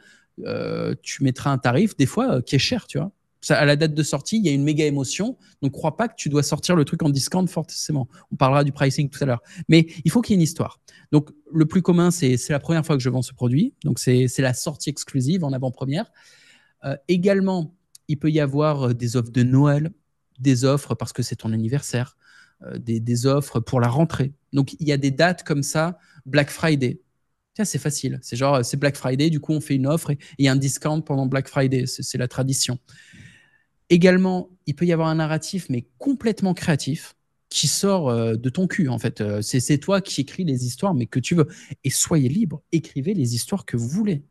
tu mettras un tarif, des fois, qui est cher, tu vois. Ça, à la date de sortie, il y a une méga émotion. Donc, crois pas que tu dois sortir le truc en discount forcément. On parlera du pricing tout à l'heure. Mais il faut qu'il y ait une histoire. Donc, le plus commun, c'est la première fois que je vends ce produit. Donc, c'est la sortie exclusive en avant-première. Également, il peut y avoir des offres de Noël, des offres parce que c'est ton anniversaire, des offres pour la rentrée. Donc, il y a des dates comme ça, Black Friday. Tiens, c'est facile. C'est genre, c'est Black Friday, du coup, on fait une offre et il y a un discount pendant Black Friday. C'est la tradition. Également, il peut y avoir un narratif, mais complètement créatif, qui sort de ton cul, en fait. C'est toi qui écris les histoires, mais que tu veux. Et soyez libre, écrivez les histoires que vous voulez.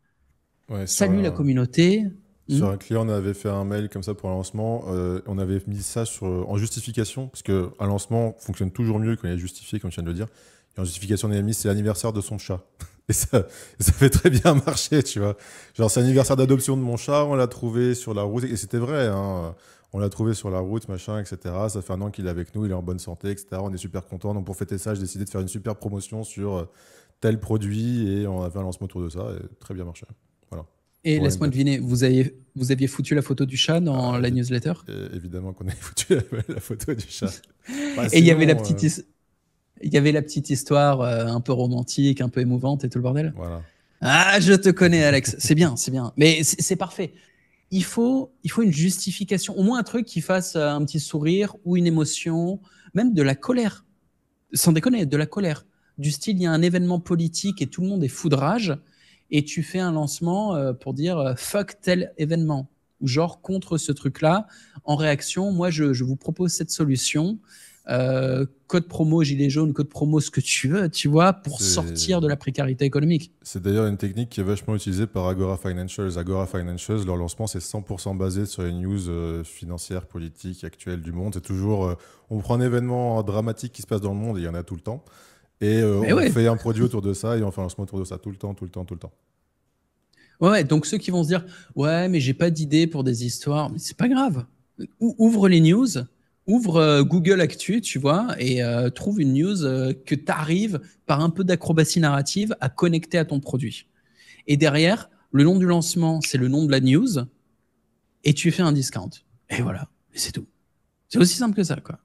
Ouais, salut la communauté. Sur un client, on avait fait un mail comme ça pour un lancement. On avait mis ça en justification, parce qu'un lancement fonctionne toujours mieux quand il est justifié, comme tu viens de le dire. Et en justification, on avait mis c'est l'anniversaire de son chat. Et ça fait très bien marcher, tu vois. Genre, c'est l'anniversaire d'adoption de mon chat, on l'a trouvé sur la route, et c'était vrai, hein. On l'a trouvé sur la route, machin, etc. Ça fait un an qu'il est avec nous, il est en bonne santé, etc. On est super content. Donc, pour fêter ça, j'ai décidé de faire une super promotion sur tel produit, et on a fait un lancement autour de ça, et très bien marché. Voilà. Et Pour laisse-moi l'anecdote. deviner, vous aviez foutu la photo du chat dans Ah, la newsletter? évidemment qu'on a foutu la photo du chat. Bah, Et il y avait la sinon, petite, il y avait la petite histoire un peu romantique, un peu émouvante et tout le bordel. voilà. Ah, je te connais, Alex. C'est bien, c'est bien. Mais c'est parfait. Il faut une justification, au moins un truc qui fasse un petit sourire ou une émotion, même de la colère. Sans déconner, de la colère. Du style, il y a un événement politique et tout le monde est fou de rage, et tu fais un lancement pour dire fuck tel événement, ou genre contre ce truc-là. En réaction, moi, je vous propose cette solution. Code promo gilet jaune, code promo ce que tu veux, tu vois, pour sortir de la précarité économique. C'est d'ailleurs une technique qui est vachement utilisée par Agora Financials. Agora Financials, leur lancement, c'est 100% basé sur les news financières, politiques, actuelles du monde. C'est toujours, on prend un événement dramatique qui se passe dans le monde, et il y en a tout le temps, et Mais on ouais, fait un produit autour de ça, et on fait un lancement autour de ça tout le temps, tout le temps, tout le temps. ouais, donc ceux qui vont se dire ouais, mais j'ai pas d'idée pour des histoires, mais c'est pas grave. Ouvre les news, ouvre Google Actu, tu vois, et trouve une news que tu arrives par un peu d'acrobatie narrative à connecter à ton produit. Et derrière, le nom du lancement, c'est le nom de la news, et tu fais un discount. Et voilà, et c'est tout. C'est aussi simple que ça, quoi.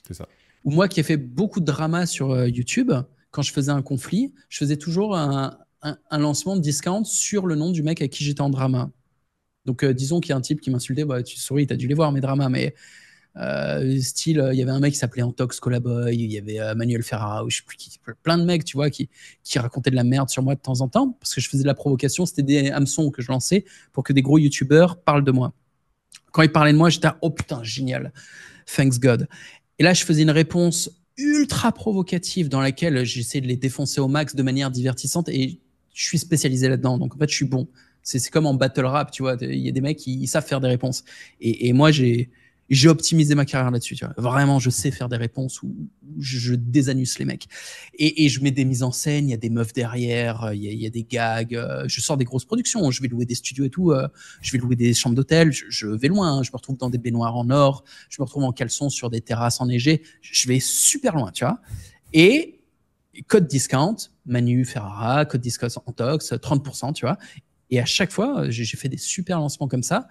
C'est ça. Ou moi qui ai fait beaucoup de drama sur YouTube, quand je faisais un conflit, je faisais toujours un lancement de discount sur le nom du mec avec qui j'étais en drama. Donc, disons qu'il y a un type qui m'insultait, bah, tu souris, t'as dû les voir mes dramas, mais style, il y avait un mec qui s'appelait Antox Colaboy, il y avait Manuel Ferrara, ou je sais plus qui, plein de mecs, tu vois, qui racontaient de la merde sur moi de temps en temps, parce que je faisais de la provocation, c'était des hameçons que je lançais pour que des gros youtubeurs parlent de moi. Quand ils parlaient de moi, j'étais, oh putain, génial, thanks God. Et là, je faisais une réponse ultra provocative dans laquelle j'essayais de les défoncer au max de manière divertissante, et je suis spécialisé là-dedans, donc en fait, je suis bon. C'est comme en battle rap, tu vois, il y a des mecs qui savent faire des réponses. Et moi, j'ai optimisé ma carrière là-dessus, tu vois. Vraiment, je sais faire des réponses où je désanus les mecs. Et je mets des mises en scène, il y a des meufs derrière, il y a des gags, je sors des grosses productions, je vais louer des studios et tout, je vais louer des chambres d'hôtel, je vais loin, hein. Je me retrouve dans des baignoires en or, je me retrouve en caleçon sur des terrasses enneigées, je vais super loin, tu vois. Et code discount, Manu Ferrara, code discount Antox, 30%, tu vois. Et à chaque fois, j'ai fait des super lancements comme ça,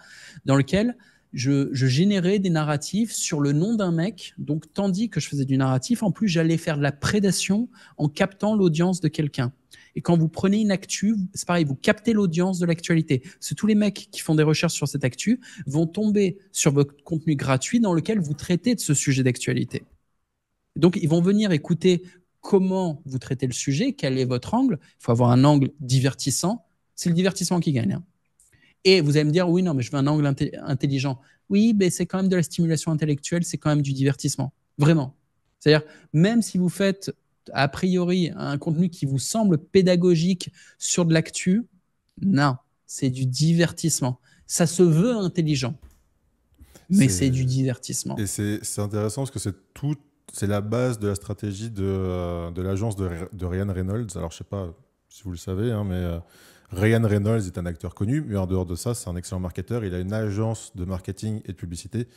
dans lesquels je générais des narratifs sur le nom d'un mec. Donc, tandis que je faisais du narratif, en plus, j'allais faire de la prédation en captant l'audience de quelqu'un. Et quand vous prenez une actu, c'est pareil, vous captez l'audience de l'actualité. C'est tous les mecs qui font des recherches sur cette actu vont tomber sur votre contenu gratuit dans lequel vous traitez de ce sujet d'actualité. Donc, ils vont venir écouter comment vous traitez le sujet, quel est votre angle. Il faut avoir un angle divertissant. C'est le divertissement qui gagne, hein. Et vous allez me dire, oui, non, mais je veux un angle intelligent. Oui, mais c'est quand même de la stimulation intellectuelle, c'est quand même du divertissement. Vraiment. C'est-à-dire, même si vous faites a priori un contenu qui vous semble pédagogique sur de l'actu, non, c'est du divertissement. Ça se veut intelligent, mais c'est du divertissement. Et c'est intéressant parce que c'est la base de la stratégie de l'agence de Ryan Reynolds. Alors, je sais pas si vous le savez, hein, mais Ryan Reynolds est un acteur connu, mais en dehors de ça, c'est un excellent marketeur. Il a une agence de marketing et de publicité.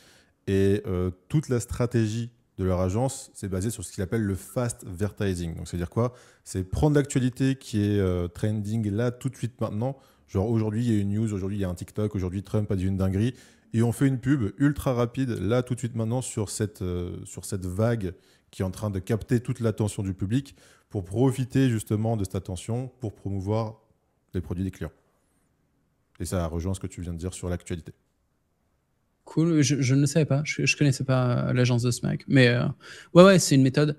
Et toute la stratégie de leur agence, c'est basé sur ce qu'il appelle le fast advertising. Donc, c'est-à-dire quoi? C'est prendre l'actualité qui est trending là, tout de suite maintenant. Genre, aujourd'hui, il y a une news, aujourd'hui, il y a un TikTok, aujourd'hui, Trump a dit une dinguerie. Et on fait une pub ultra rapide, là, tout de suite maintenant, sur cette vague qui est en train de capter toute l'attention du public pour profiter justement de cette attention pour promouvoir les produits des clients. Et ça rejoint ce que tu viens de dire sur l'actualité. Cool, je ne le savais pas, je ne connaissais pas l'agence de ce mec. Mais ouais, c'est une méthode.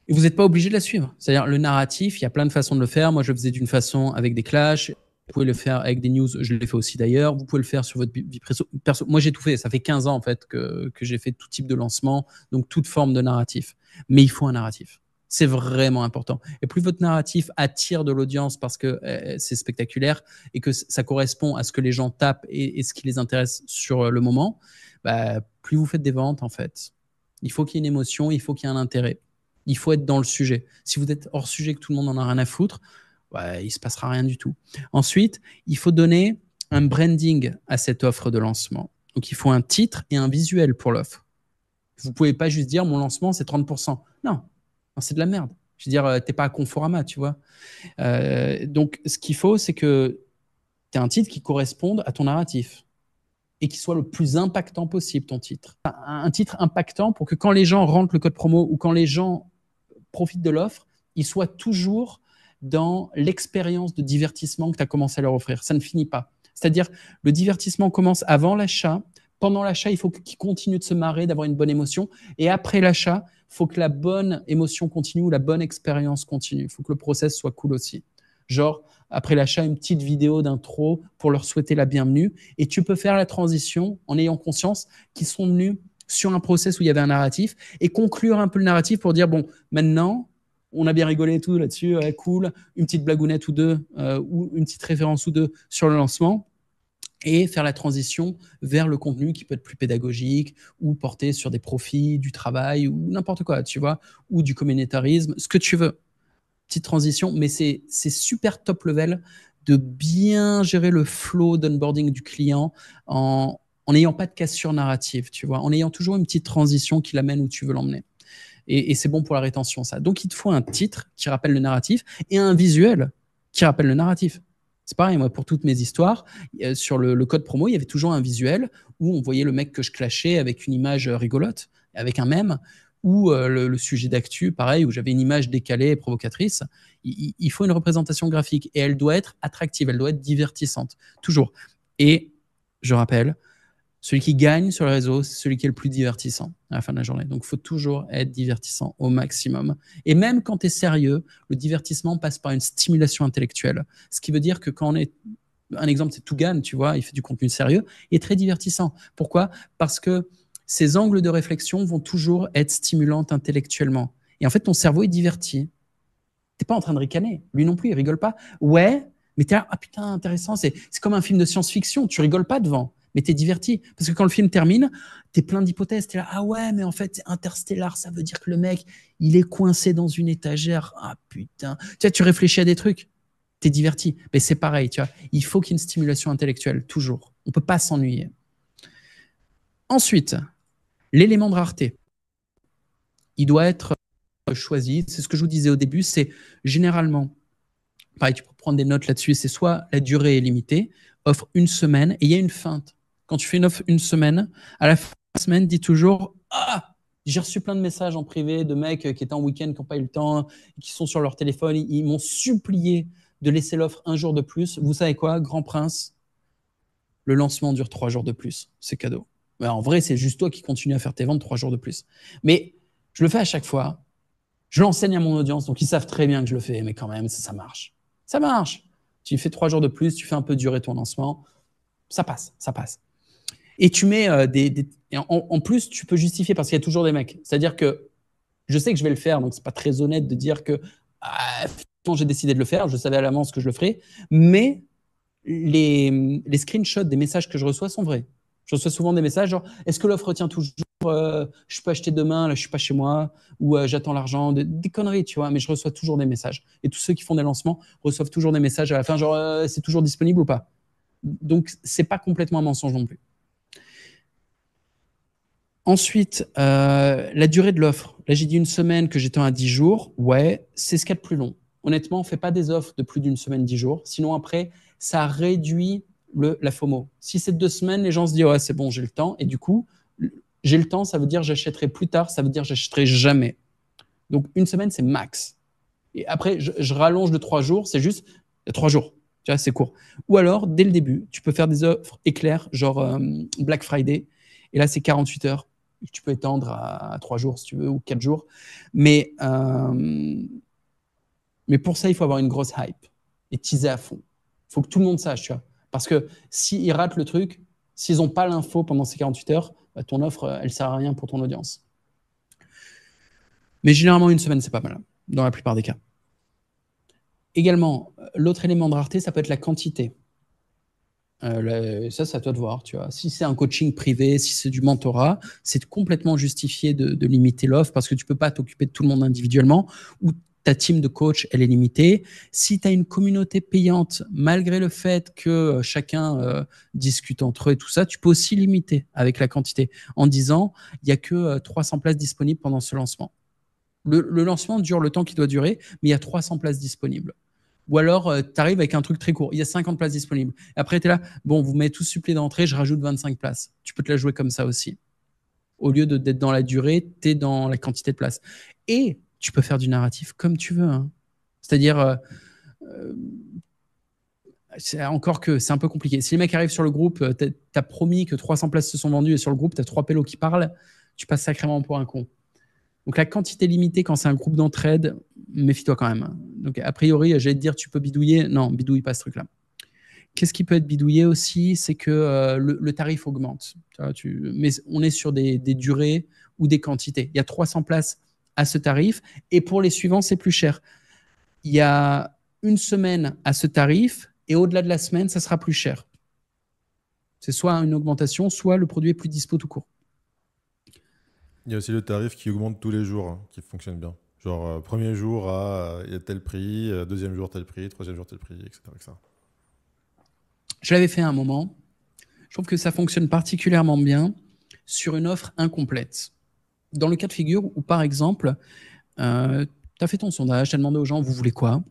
Et vous n'êtes pas obligé de la suivre. C'est-à-dire, le narratif, il y a plein de façons de le faire. Moi, je le faisais d'une façon avec des clashs. Vous pouvez le faire avec des news, je l'ai fait aussi d'ailleurs. Vous pouvez le faire sur votre vie perso. Moi, j'ai tout fait. Ça fait 15 ans, en fait, que j'ai fait tout type de lancement, donc toute forme de narratif. Mais il faut un narratif. C'est vraiment important. Et plus votre narratif attire de l'audience parce que c'est spectaculaire et que ça correspond à ce que les gens tapent et ce qui les intéresse sur le moment, bah, plus vous faites des ventes, en fait. Il faut qu'il y ait une émotion, il faut qu'il y ait un intérêt. Il faut être dans le sujet. Si vous êtes hors sujet, que tout le monde en a rien à foutre, ouais, il ne se passera rien du tout. Ensuite, il faut donner un branding à cette offre de lancement. Donc, il faut un titre et un visuel pour l'offre. Vous ne pouvez pas juste dire mon lancement, c'est 30%. Non, c'est de la merde. Je veux dire, tu n'es pas à Conforama, tu vois. Donc, ce qu'il faut, c'est que tu aies un titre qui corresponde à ton narratif et qui soit le plus impactant possible, ton titre. Un titre impactant pour que quand les gens rentrent le code promo ou quand les gens profitent de l'offre, ils soient toujours dans l'expérience de divertissement que tu as commencé à leur offrir. Ça ne finit pas. C'est-à-dire, le divertissement commence avant l'achat. Pendant l'achat, il faut qu'ils continuent de se marrer, d'avoir une bonne émotion. Et après l'achat, il faut que la bonne émotion continue ou la bonne expérience continue. Il faut que le process soit cool aussi. Genre, après l'achat, une petite vidéo d'intro pour leur souhaiter la bienvenue. Et tu peux faire la transition en ayant conscience qu'ils sont venus sur un process où il y avait un narratif et conclure un peu le narratif pour dire, bon, maintenant, on a bien rigolé et tout là-dessus, ouais, cool, une petite blagounette ou deux, ou une petite référence ou deux sur le lancement, et faire la transition vers le contenu qui peut être plus pédagogique ou porter sur des profits, du travail ou n'importe quoi, tu vois, ou du communautarisme, ce que tu veux. Petite transition, mais c'est super top level de bien gérer le flow d'onboarding du client en n'ayant pas de cassure narrative, tu vois, en ayant toujours une petite transition qui l'amène où tu veux l'emmener. Et c'est bon pour la rétention, ça. Donc, il te faut un titre qui rappelle le narratif et un visuel qui rappelle le narratif. C'est pareil, moi, pour toutes mes histoires, sur le code promo, il y avait toujours un visuel où on voyait le mec que je clashais avec une image rigolote, avec un mème, ou le sujet d'actu, pareil, où j'avais une image décalée et provocatrice. Il faut une représentation graphique et elle doit être attractive, elle doit être divertissante, toujours. Et je rappelle, celui qui gagne sur le réseau, c'est celui qui est le plus divertissant à la fin de la journée. Donc, il faut toujours être divertissant au maximum. Et même quand tu es sérieux, le divertissement passe par une stimulation intellectuelle. Ce qui veut dire que quand on est... Un exemple, c'est Tougan, tu vois, il fait du contenu sérieux, il est très divertissant. Pourquoi? Parce que ces angles de réflexion vont toujours être stimulants intellectuellement. Et en fait, ton cerveau est diverti. T'es pas en train de ricaner. Lui non plus, il rigole pas. Ouais, mais t'es là, ah putain, intéressant. C'est comme un film de science-fiction. Tu rigoles pas devant, mais t'es diverti. Parce que quand le film termine, t'es plein d'hypothèses. T'es là, ah ouais, mais en fait, interstellar, ça veut dire que le mec, il est coincé dans une étagère. Ah putain. Tu vois, tu réfléchis à des trucs. T'es diverti. Mais c'est pareil, tu vois. Il faut qu'il y ait une stimulation intellectuelle, toujours. On peut pas s'ennuyer. Ensuite, l'élément de rareté. Il doit être choisi. C'est ce que je vous disais au début. C'est généralement, pareil, tu peux prendre des notes là-dessus, c'est soit la durée est limitée, offre une semaine, et il y a une feinte. Quand tu fais une offre une semaine, à la fin de la semaine, dis toujours « Ah, j'ai reçu plein de messages en privé de mecs qui étaient en week-end, qui n'ont pas eu le temps, qui sont sur leur téléphone, ils m'ont supplié de laisser l'offre un jour de plus. Vous savez quoi, Grand Prince, le lancement dure 3 jours de plus, c'est cadeau. » Mais en vrai, c'est juste toi qui continues à faire tes ventes 3 jours de plus. Mais je le fais à chaque fois. Je l'enseigne à mon audience, donc ils savent très bien que je le fais, mais quand même, ça marche. Ça marche. Tu fais 3 jours de plus, tu fais un peu durer ton lancement, ça passe, ça passe. Et tu mets en plus, tu peux justifier parce qu'il y a toujours des mecs. C'est-à-dire que je sais que je vais le faire, donc c'est pas très honnête de dire que j'ai décidé de le faire, je savais à l'avance que je le ferais, mais les screenshots des messages que je reçois sont vrais. Je reçois souvent des messages genre « Est-ce que l'offre tient toujours je peux acheter demain, là je suis pas chez moi, ou j'attends l'argent », des conneries, tu vois, mais je reçois toujours des messages. Et tous ceux qui font des lancements reçoivent toujours des messages à la fin, genre c'est toujours disponible ou pas. Donc, c'est pas complètement un mensonge non plus. Ensuite, la durée de l'offre. Là, j'ai dit une semaine que j'étends à 10 jours. Ouais, c'est ce qu'il y a de plus long. Honnêtement, on ne fait pas des offres de plus d'une semaine, 10 jours. Sinon, après, ça réduit la FOMO. Si c'est 2 semaines, les gens se disent « Ouais, c'est bon, j'ai le temps ». Et du coup, j'ai le temps, ça veut dire j'achèterai plus tard, ça veut dire j'achèterai jamais. Donc, une semaine, c'est max. Et après, je rallonge de 3 jours, c'est juste 3 jours. Tu vois, c'est court. Ou alors, dès le début, tu peux faire des offres éclairs, genre Black Friday. Et là, c'est 48 heures. Tu peux étendre à 3 jours si tu veux, ou 4 jours. Mais pour ça, il faut avoir une grosse hype et teaser à fond. Il faut que tout le monde sache, tu vois. Parce que s'ils ratent le truc, s'ils n'ont pas l'info pendant ces 48 heures, bah, ton offre, elle ne sert à rien pour ton audience. Mais généralement, une semaine, c'est pas mal, dans la plupart des cas. Également, l'autre élément de rareté, ça peut être la quantité. Ça, c'est à toi de voir. Tu vois. Si c'est un coaching privé, si c'est du mentorat, c'est complètement justifié de limiter l'offre parce que tu ne peux pas t'occuper de tout le monde individuellement ou ta team de coach, elle est limitée. Si tu as une communauté payante, malgré le fait que chacun discute entre eux et tout ça, tu peux aussi limiter avec la quantité en disant il n'y a que 300 places disponibles pendant ce lancement. Le lancement dure le temps qu'il doit durer, mais il y a 300 places disponibles. Ou alors, tu arrives avec un truc très court. Il y a 50 places disponibles. Après, tu es là, bon, vous mettez tous supplé d'entrée, je rajoute 25 places. Tu peux te la jouer comme ça aussi. Au lieu d'être dans la durée, tu es dans la quantité de places. Et tu peux faire du narratif comme tu veux. Hein. C'est-à-dire, encore que c'est un peu compliqué. Si les mecs arrivent sur le groupe, tu as promis que 300 places se sont vendues et sur le groupe, tu as 3 pélos qui parlent, tu passes sacrément pour un con. Donc la quantité limitée quand c'est un groupe d'entraide, méfie-toi quand même. Donc a priori, j'allais te dire tu peux bidouiller. Non, bidouille pas ce truc-là. Qu'est-ce qui peut être bidouillé aussi? C'est que le tarif augmente. Mais on est sur des durées ou des quantités. Il y a 300 places à ce tarif et pour les suivants, c'est plus cher. Il y a une semaine à ce tarif et au-delà de la semaine, ça sera plus cher. C'est soit une augmentation, soit le produit est plus dispo tout court. Il y a aussi le tarif qui augmente tous les jours, hein, qui fonctionne bien. Genre, premier jour, il y a tel prix, deuxième jour, tel prix, troisième jour, tel prix, etc. etc. Je l'avais fait à un moment. Je trouve que ça fonctionne particulièrement bien sur une offre incomplète. Dans le cas de figure où, par exemple, tu as fait ton sondage, tu as demandé aux gens, vous voulez quoi?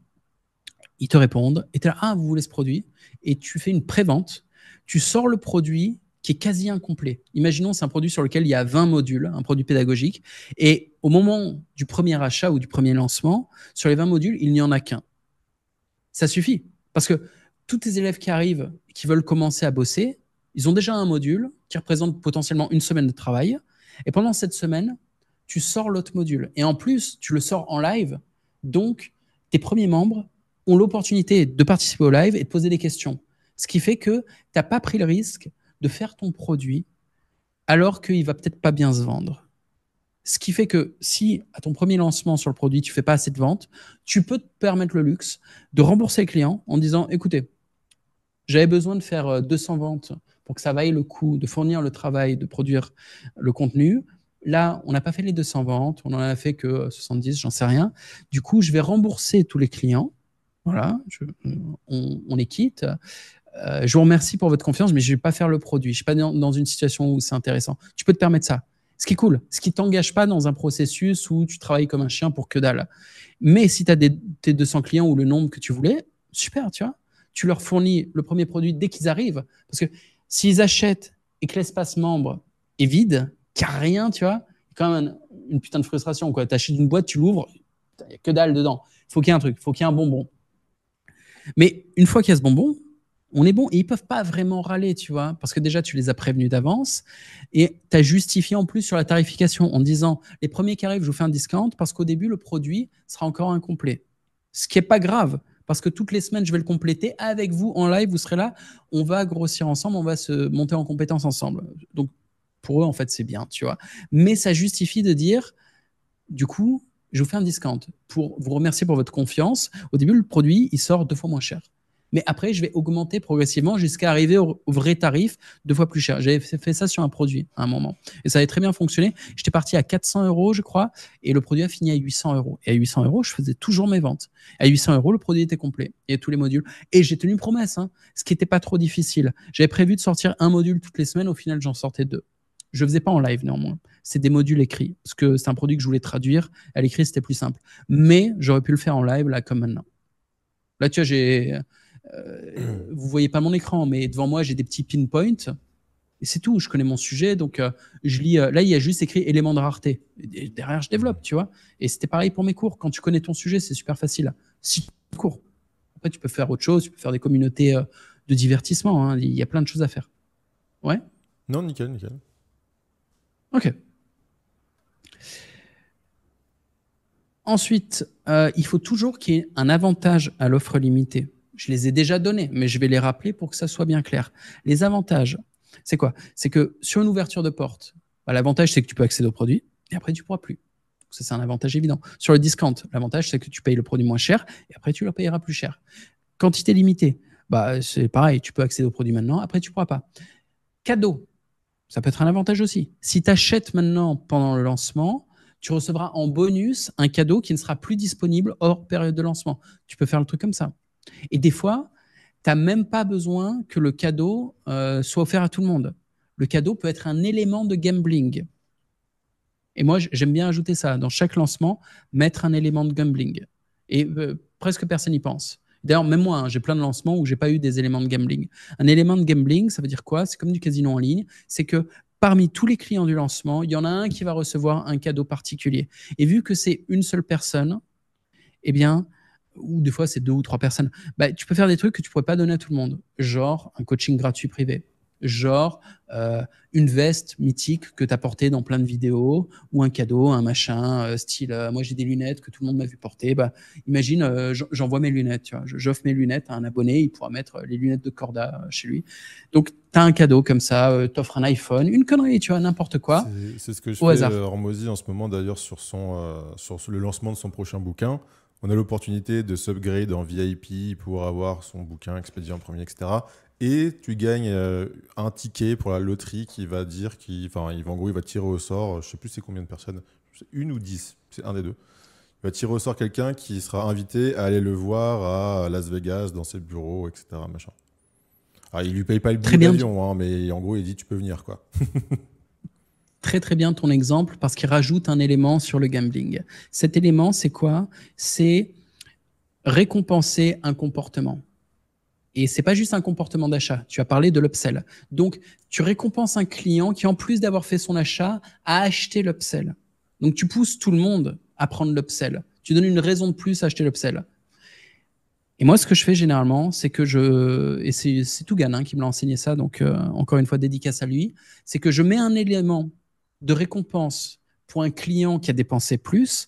Ils te répondent, et tu es là, ah, vous voulez ce produit? Et tu fais une pré-vente, tu sors le produit qui est quasi incomplet. Imaginons, c'est un produit sur lequel il y a 20 modules, un produit pédagogique, et au moment du premier achat ou du premier lancement, sur les 20 modules, il n'y en a qu'un. Ça suffit, parce que tous tes élèves qui arrivent, qui veulent commencer à bosser, ils ont déjà un module qui représente potentiellement une semaine de travail, et pendant cette semaine, tu sors l'autre module. Et en plus, tu le sors en live, donc tes premiers membres ont l'opportunité de participer au live et de poser des questions. Ce qui fait que tu n'as pas pris le risque de faire ton produit alors qu'il ne va peut-être pas bien se vendre. Ce qui fait que si, à ton premier lancement sur le produit, tu ne fais pas assez de ventes, tu peux te permettre le luxe de rembourser le client en disant, écoutez, j'avais besoin de faire 200 ventes pour que ça vaille le coup de fournir le travail, de produire le contenu. Là, on n'a pas fait les 200 ventes, on n'en a fait que 70, j'en sais rien. Du coup, je vais rembourser tous les clients. Voilà, on les quitte. Je vous remercie pour votre confiance, mais je ne vais pas faire le produit. Je ne suis pas dans une situation où c'est intéressant. Tu peux te permettre ça. Ce qui est cool, ce qui ne t'engage pas dans un processus où tu travailles comme un chien pour que dalle. Mais si tu as tes 200 clients ou le nombre que tu voulais, super, tu vois. Tu leur fournis le premier produit dès qu'ils arrivent. Parce que s'ils achètent et que l'espace membre est vide, qu'il n'y a rien, tu vois, c'est quand même une putain de frustration. Tu achètes une boîte, tu l'ouvres, il n'y a que dalle dedans. Il faut qu'il y ait un truc, il faut qu'il y ait un bonbon. Mais une fois qu'il y a ce bonbon, on est bon. Et ils ne peuvent pas vraiment râler, tu vois, parce que déjà, tu les as prévenus d'avance et tu as justifié en plus sur la tarification en disant les premiers qui arrivent, je vous fais un discount parce qu'au début, le produit sera encore incomplet. Ce qui n'est pas grave parce que toutes les semaines, je vais le compléter avec vous en live, vous serez là, on va grossir ensemble, on va se monter en compétences ensemble. Donc, pour eux, en fait, c'est bien, tu vois. Mais ça justifie de dire, du coup, je vous fais un discount pour vous remercier pour votre confiance. Au début, le produit, il sort 2 fois moins cher. Mais après, je vais augmenter progressivement jusqu'à arriver au vrai tarif 2 fois plus cher. J'avais fait ça sur un produit à un moment. Et ça avait très bien fonctionné. J'étais parti à 400 €, je crois, et le produit a fini à 800 €. Et à 800 €, je faisais toujours mes ventes. À 800 €, le produit était complet. Et tous les modules. Et j'ai tenu une promesse, hein, ce qui n'était pas trop difficile. J'avais prévu de sortir un module toutes les semaines. Au final, j'en sortais 2. Je ne faisais pas en live néanmoins. C'est des modules écrits. Parce que c'est un produit que je voulais traduire. À l'écrit, c'était plus simple. Mais j'aurais pu le faire en live, là, comme maintenant. Là, tu vois, vous voyez pas mon écran, mais devant moi, j'ai des petits pinpoints. Et c'est tout. Je connais mon sujet. Donc, je lis. Là, il y a juste écrit éléments de rareté. Et derrière, je développe, tu vois. Et c'était pareil pour mes cours. Quand tu connais ton sujet, c'est super facile. Si tu cours. Après, tu peux faire autre chose. Tu peux faire des communautés de divertissement. Hein. Il y a plein de choses à faire. Ouais. Non, nickel, nickel. Ok. Ensuite, il faut toujours qu'il y ait un avantage à l'offre limitée. Je les ai déjà donnés, mais je vais les rappeler pour que ça soit bien clair. Les avantages, c'est quoi? C'est que sur une ouverture de porte, l'avantage, c'est que tu peux accéder au produit et après, tu ne pourras plus. Ça, c'est un avantage évident. Sur le discount, l'avantage, c'est que tu payes le produit moins cher et après, tu le payeras plus cher. Quantité limitée, c'est pareil, tu peux accéder au produit maintenant, après, tu ne pourras pas. Cadeau, ça peut être un avantage aussi. Si tu achètes maintenant pendant le lancement, tu recevras en bonus un cadeau qui ne sera plus disponible hors période de lancement. Tu peux faire le truc comme ça. Et des fois, tu n'as même pas besoin que le cadeau soit offert à tout le monde. Le cadeau peut être un élément de gambling. Et moi, j'aime bien ajouter ça. Dans chaque lancement, mettre un élément de gambling. Et presque personne n'y pense. D'ailleurs, même moi, j'ai plein de lancements où j'ai pas eu des éléments de gambling. Un élément de gambling, ça veut dire quoi? C'est comme du casino en ligne. C'est que parmi tous les clients du lancement, il y en a un qui va recevoir un cadeau particulier. Et vu que c'est une seule personne, eh bien, ou des fois c'est 2 ou 3 personnes, bah, tu peux faire des trucs que tu ne pourrais pas donner à tout le monde. Genre un coaching gratuit privé. Genre une veste mythique que tu as portée dans plein de vidéos, ou un cadeau, un machin, style moi j'ai des lunettes que tout le monde m'a vu porter. Bah, imagine, j'envoie mes lunettes, tu vois, j'offre mes lunettes à un abonné, il pourra mettre les lunettes de Corda chez lui. Donc tu as un cadeau comme ça, tu offres un iPhone, une connerie, tu vois, n'importe quoi. C'est ce que je au fais, hasard. Hormozy, en ce moment d'ailleurs, sur le lancement de son prochain bouquin. On a l'opportunité de s'upgrade en VIP pour avoir son bouquin expédié en premier, etc. Et tu gagnes un ticket pour la loterie qui va dire, en gros, il va tirer au sort, je sais plus c'est combien de personnes, 1 ou 10, c'est un des deux. Il va tirer au sort quelqu'un qui sera invité à aller le voir à Las Vegas, dans ses bureaux, etc. Machin. Alors, il lui paye pas le billet d'avion, hein, mais en gros, il dit tu peux venir, quoi. Très très bien ton exemple parce qu'il rajoute un élément sur le gambling. Cet élément, c'est quoi? C'est récompenser un comportement. Et c'est pas juste un comportement d'achat. Tu as parlé de l'upsell. Donc, tu récompenses un client qui, en plus d'avoir fait son achat, a acheté l'upsell. Donc, tu pousses tout le monde à prendre l'upsell. Tu donnes une raison de plus à acheter l'upsell. Et moi, ce que je fais généralement, c'est que et c'est Tougan qui me l'a enseigné ça, donc encore une fois, dédicace à lui, c'est que je mets un élément de récompense pour un client qui a dépensé plus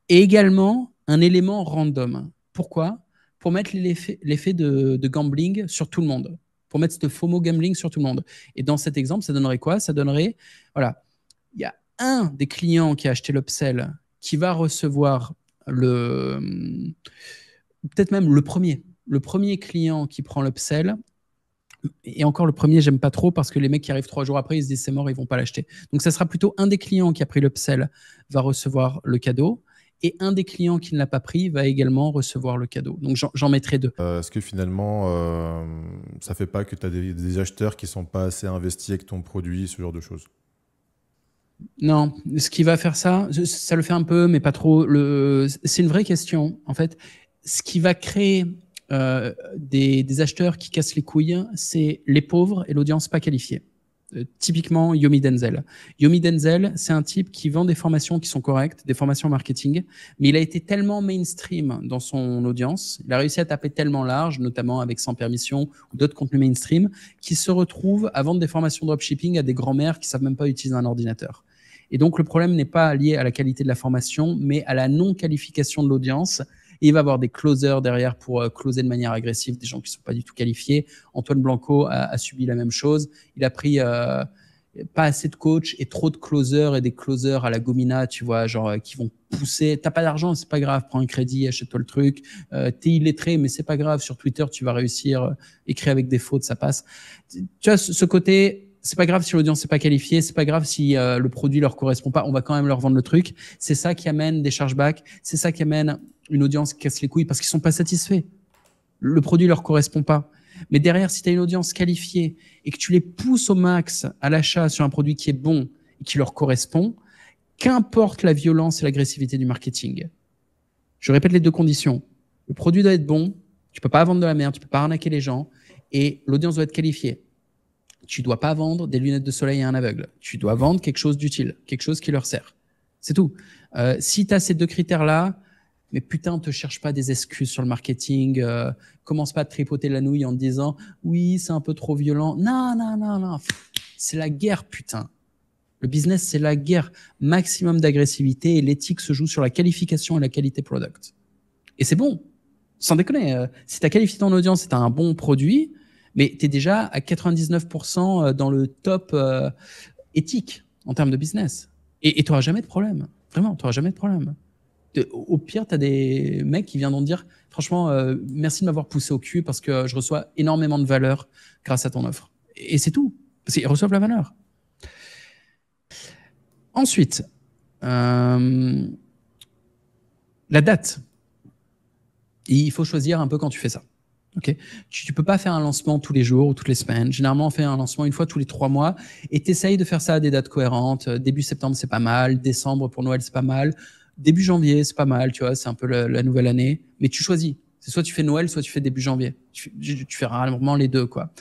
et également un élément random. Pourquoi? Pour mettre l'effet de gambling sur tout le monde. Pour mettre ce FOMO gambling sur tout le monde. Et dans cet exemple, ça donnerait quoi? Ça donnerait, voilà, il y a un des clients qui a acheté l'upsell qui va recevoir peut-être même le premier client qui prend l'upsell. Et encore, le premier, j'aime pas trop parce que les mecs qui arrivent 3 jours après, ils se disent c'est mort, ils vont pas l'acheter. Donc, ça sera plutôt un des clients qui a pris l'upsell va recevoir le cadeau et un des clients qui ne l'a pas pris va également recevoir le cadeau. Donc, j'en mettrai 2. Est-ce que finalement, ça fait pas que tu as des acheteurs qui sont pas assez investis avec ton produit, ce genre de choses? Non, ce qui va faire ça le fait un peu, mais pas trop. C'est une vraie question, en fait. Ce qui va créer des acheteurs qui cassent les couilles, c'est les pauvres et l'audience pas qualifiée. Typiquement, Yomi Denzel. Yomi Denzel, c'est un type qui vend des formations qui sont correctes, des formations marketing, mais il a été tellement mainstream dans son audience, il a réussi à taper tellement large, notamment avec Sans Permission ou d'autres contenus mainstream, qu'il se retrouve à vendre des formations dropshipping à des grands-mères qui savent même pas utiliser un ordinateur. Et donc, le problème n'est pas lié à la qualité de la formation, mais à la non-qualification de l'audience. Et il va avoir des closers derrière pour closer de manière agressive des gens qui ne sont pas du tout qualifiés. Antoine Blanco a subi la même chose. Il a pris pas assez de coachs et trop de closers et des closers à la Gomina, tu vois, genre qui vont pousser. T'as pas d'argent, c'est pas grave, prends un crédit, achète-toi le truc. T'es illettré, mais c'est pas grave. Sur Twitter, tu vas réussir. Écrire avec des fautes, ça passe. Tu vois, ce côté... C'est pas grave si l'audience n'est pas qualifiée, c'est pas grave si le produit leur correspond pas, on va quand même leur vendre le truc. C'est ça qui amène des chargebacks, c'est ça qui amène une audience qui casse les couilles parce qu'ils sont pas satisfaits. Le produit leur correspond pas. Mais derrière, si tu as une audience qualifiée et que tu les pousses au max à l'achat sur un produit qui est bon et qui leur correspond, qu'importe la violence et l'agressivité du marketing. Je répète les 2 conditions. Le produit doit être bon, tu peux pas vendre de la merde, tu peux pas arnaquer les gens et l'audience doit être qualifiée. Tu ne dois pas vendre des lunettes de soleil à un aveugle. Tu dois vendre quelque chose d'utile, quelque chose qui leur sert. C'est tout. Si tu as ces 2 critères-là, mais putain, ne te cherche pas des excuses sur le marketing. Commence pas à te tripoter la nouille en te disant « Oui, c'est un peu trop violent. » Non, non, non, non. C'est la guerre, putain. Le business, c'est la guerre. Maximum d'agressivité et l'éthique se joue sur la qualification et la qualité product. Et c'est bon. Sans déconner. Si tu as qualifié ton audience et tu as un bon produit, mais tu es déjà à 99% dans le top éthique en termes de business. Et tu n'auras jamais de problème. Vraiment, tu n'auras jamais de problème. Au pire, tu as des mecs qui viendront te dire « Franchement, merci de m'avoir poussé au cul parce que je reçois énormément de valeur grâce à ton offre. » Et c'est tout. Parce qu'ils reçoivent la valeur. Ensuite, La date. Et il faut choisir un peu quand tu fais ça. Okay. Tu ne peux pas faire un lancement tous les jours ou toutes les semaines. Généralement, on fait un lancement une fois tous les 3 mois et tu essayes de faire ça à des dates cohérentes. Début septembre, c'est pas mal. Décembre, pour Noël, c'est pas mal. Début janvier, c'est pas mal. Tu vois, c'est un peu la nouvelle année. Mais tu choisis. C'est soit tu fais Noël, soit tu fais début janvier. Tu fais rarement les deux, quoi.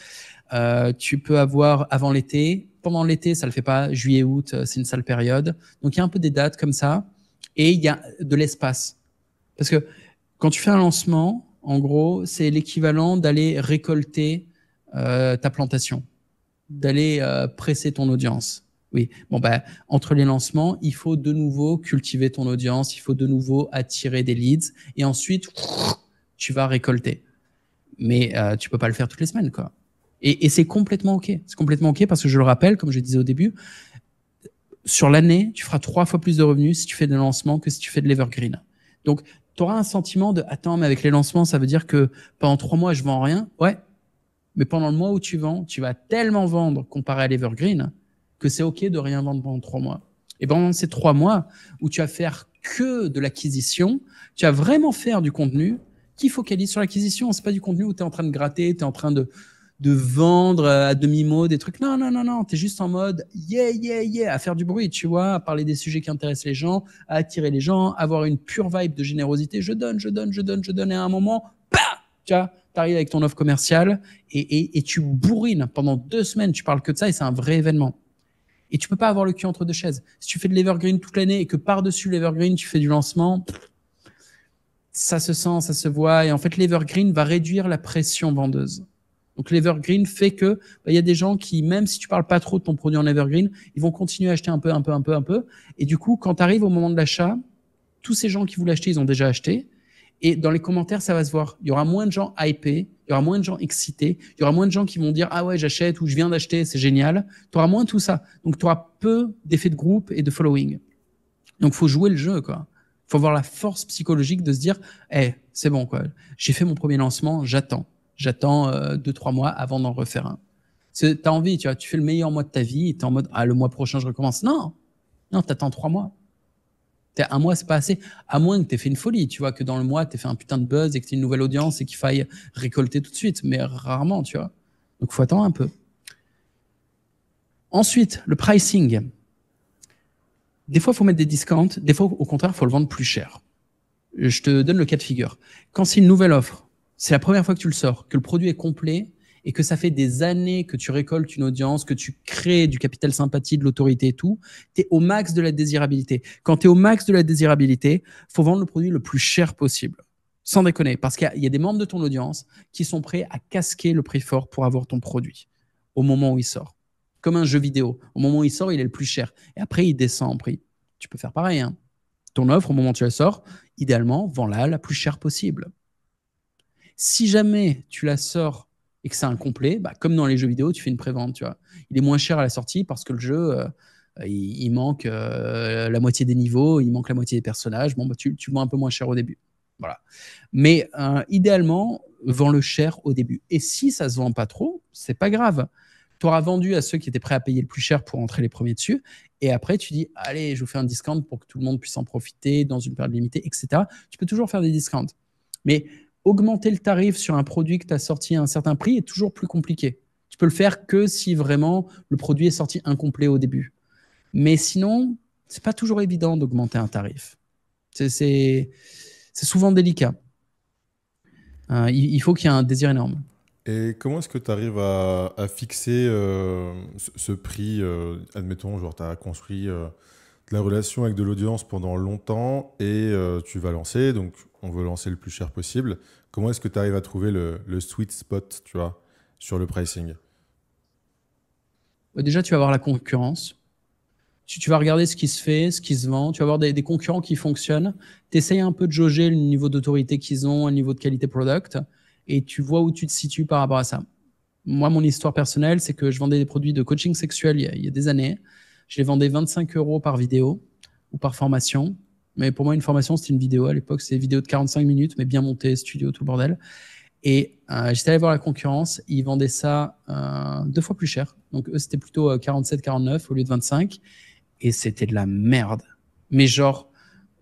Tu peux avoir avant l'été. Pendant l'été, ça le fait pas. Juillet, août, c'est une sale période. Donc, il y a un peu des dates comme ça. Et il y a de l'espace. Parce que quand tu fais un lancement, en gros, c'est l'équivalent d'aller récolter ta plantation, d'aller presser ton audience. Oui, bon, bah, entre les lancements, il faut de nouveau cultiver ton audience, il faut de nouveau attirer des leads, et ensuite, tu vas récolter. Mais tu peux pas le faire toutes les semaines, quoi. Et c'est complètement OK. C'est complètement OK parce que je le rappelle, comme je disais au début, sur l'année, tu feras 3 fois plus de revenus si tu fais des lancements que si tu fais de l'evergreen. Donc, tu auras un sentiment de « Attends, mais avec les lancements, ça veut dire que pendant 3 mois, je vends rien ?» Ouais, mais pendant le mois où tu vends, tu vas tellement vendre comparé à l'evergreen que c'est OK de rien vendre pendant 3 mois. Et pendant ces 3 mois où tu vas faire que de l'acquisition, tu vas vraiment faire du contenu qui focalise sur l'acquisition. C'est pas du contenu où tu es en train de gratter, tu es en train de vendre à demi-mot des trucs. Non, non, non, non. Tu es juste en mode yeah, yeah, yeah, à faire du bruit, tu vois, à parler des sujets qui intéressent les gens, à attirer les gens, avoir une pure vibe de générosité. Je donne, je donne, je donne, je donne. Et à un moment, bah, tu vois, tu arrives avec ton offre commerciale et tu bourrines pendant 2 semaines. Tu parles que de ça et c'est un vrai événement. Et tu peux pas avoir le cul entre deux chaises. Si tu fais de l'evergreen toute l'année et que par-dessus l'evergreen, tu fais du lancement, ça se sent, ça se voit. Et en fait, l'evergreen va réduire la pression vendeuse. Donc l'evergreen fait que il y a des gens qui, même si tu parles pas trop de ton produit en evergreen, ils vont continuer à acheter un peu, un peu, un peu, un peu. Et du coup, quand tu arrives au moment de l'achat, tous ces gens qui voulaient acheter, ils ont déjà acheté. Et dans les commentaires, ça va se voir. Il y aura moins de gens hypés, il y aura moins de gens excités, il y aura moins de gens qui vont dire « Ah ouais, j'achète » ou « Je viens d'acheter, c'est génial ». Tu auras moins tout ça. Donc, tu auras peu d'effets de groupe et de following. Donc, il faut jouer le jeu, quoi. Il faut avoir la force psychologique de se dire « Eh, c'est bon, quoi. J'ai fait mon premier lancement, j'attends. J'attends 2-3 mois avant d'en refaire un. » Tu as envie, tu vois, tu fais le meilleur mois de ta vie et tu es en mode « Ah, le mois prochain, je recommence. » Non, non, tu attends 3 mois. 1 mois, c'est pas assez. À moins que tu aies fait une folie, tu vois, que dans le mois, tu aies fait un putain de buzz et que tu aies une nouvelle audience et qu'il faille récolter tout de suite. Mais rarement, tu vois. Donc, il faut attendre un peu. Ensuite, le pricing. Des fois, il faut mettre des discounts. Des fois, au contraire, il faut le vendre plus cher. Je te donne le cas de figure. Quand c'est une nouvelle offre, c'est la première fois que tu le sors, que le produit est complet et que ça fait des années que tu récoltes une audience, que tu crées du capital sympathie, de l'autorité et tout, tu es au max de la désirabilité. Quand tu es au max de la désirabilité, faut vendre le produit le plus cher possible. Sans déconner, parce qu'il y a des membres de ton audience qui sont prêts à casquer le prix fort pour avoir ton produit au moment où il sort. Comme un jeu vidéo. Au moment où il sort, il est le plus cher. Et après, il descend en prix. Tu peux faire pareil, hein. Ton offre, au moment où tu la sors, idéalement, vends-la la plus chère possible. Si jamais tu la sors et que c'est incomplet, bah, comme dans les jeux vidéo, tu fais une prévente, tu vois. Il est moins cher à la sortie parce que le jeu, il manque la moitié des niveaux, il manque la moitié des personnages. Bon, bah, tu vends un peu moins cher au début. Voilà. Mais idéalement, vends-le cher au début. Et si ça se vend pas trop, c'est pas grave. Tu auras vendu à ceux qui étaient prêts à payer le plus cher pour entrer les premiers dessus. Et après, tu dis, allez, je vous fais un discount pour que tout le monde puisse en profiter dans une période limitée, etc. Tu peux toujours faire des discounts. Mais augmenter le tarif sur un produit que tu as sorti à un certain prix est toujours plus compliqué. Tu peux le faire que si vraiment le produit est sorti incomplet au début. Mais sinon, c'est pas toujours évident d'augmenter un tarif. C'est souvent délicat. Il faut qu'il y ait un désir énorme. Et comment est-ce que tu arrives à fixer ce prix admettons, genre tu as construit de la relation avec de l'audience pendant longtemps et tu vas lancer, donc on veut lancer le plus cher possible. Comment est-ce que tu arrives à trouver le sweet spot, tu vois, sur le pricing? Déjà, tu vas voir la concurrence. Tu vas regarder ce qui se fait, ce qui se vend. Tu vas avoir des concurrents qui fonctionnent. Tu essayes un peu de jauger le niveau d'autorité qu'ils ont, le niveau de qualité product, et tu vois où tu te situes par rapport à ça. Moi, mon histoire personnelle, c'est que je vendais des produits de coaching sexuel il y a des années. Je les vendais 25 € par vidéo ou par formation. Mais pour moi, une formation, c'était une vidéo. À l'époque, c'était une vidéo de 45 minutes, mais bien montée, studio, tout le bordel. Et j'étais allé voir la concurrence. Ils vendaient ça 2 fois plus cher. Donc, eux, c'était plutôt 47, 49 au lieu de 25. Et c'était de la merde. Mais genre,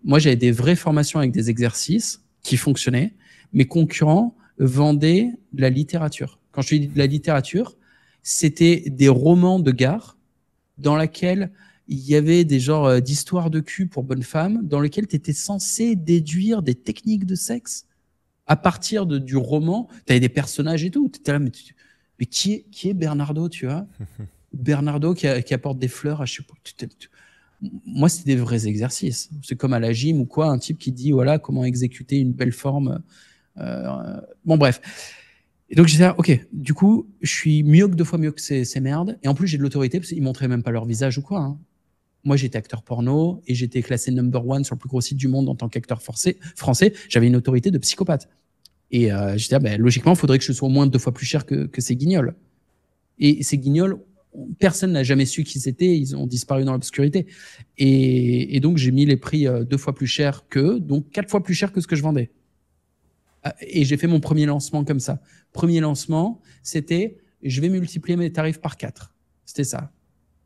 moi, j'avais des vraies formations avec des exercices qui fonctionnaient. Mes concurrents vendaient de la littérature. Quand je dis de la littérature, c'était des romans de gare dans lesquels il y avait des genres d'histoires de cul pour bonnes femmes, dans lesquels tu étais censé déduire des techniques de sexe à partir du roman. Tu avais des personnages et tout. Tu étais là, mais qui est Bernardo, tu vois? Bernardo qui apporte des fleurs à je sais pas. Moi, c'était des vrais exercices. C'est comme à la gym ou quoi, un type qui dit voilà comment exécuter une belle forme. Bon, bref. Et donc, j'ai dit, ok, du coup, je suis mieux que 2 fois mieux que ces merdes. Et en plus, j'ai de l'autorité parce qu'ils montraient même pas leur visage ou quoi. Hein. Moi, j'étais acteur porno et j'étais classé #1 sur le plus gros site du monde en tant qu'acteur français. J'avais une autorité de psychopathe. Et j'étais, logiquement, il faudrait que je sois au moins 2 fois plus cher que ces guignols. Et ces guignols, personne n'a jamais su qui c'était. Ils ont disparu dans l'obscurité. Et donc, j'ai mis les prix 2 fois plus cher qu'eux, donc 4 fois plus cher que ce que je vendais. Et j'ai fait mon premier lancement comme ça. Premier lancement, c'était je vais multiplier mes tarifs par 4. C'était ça.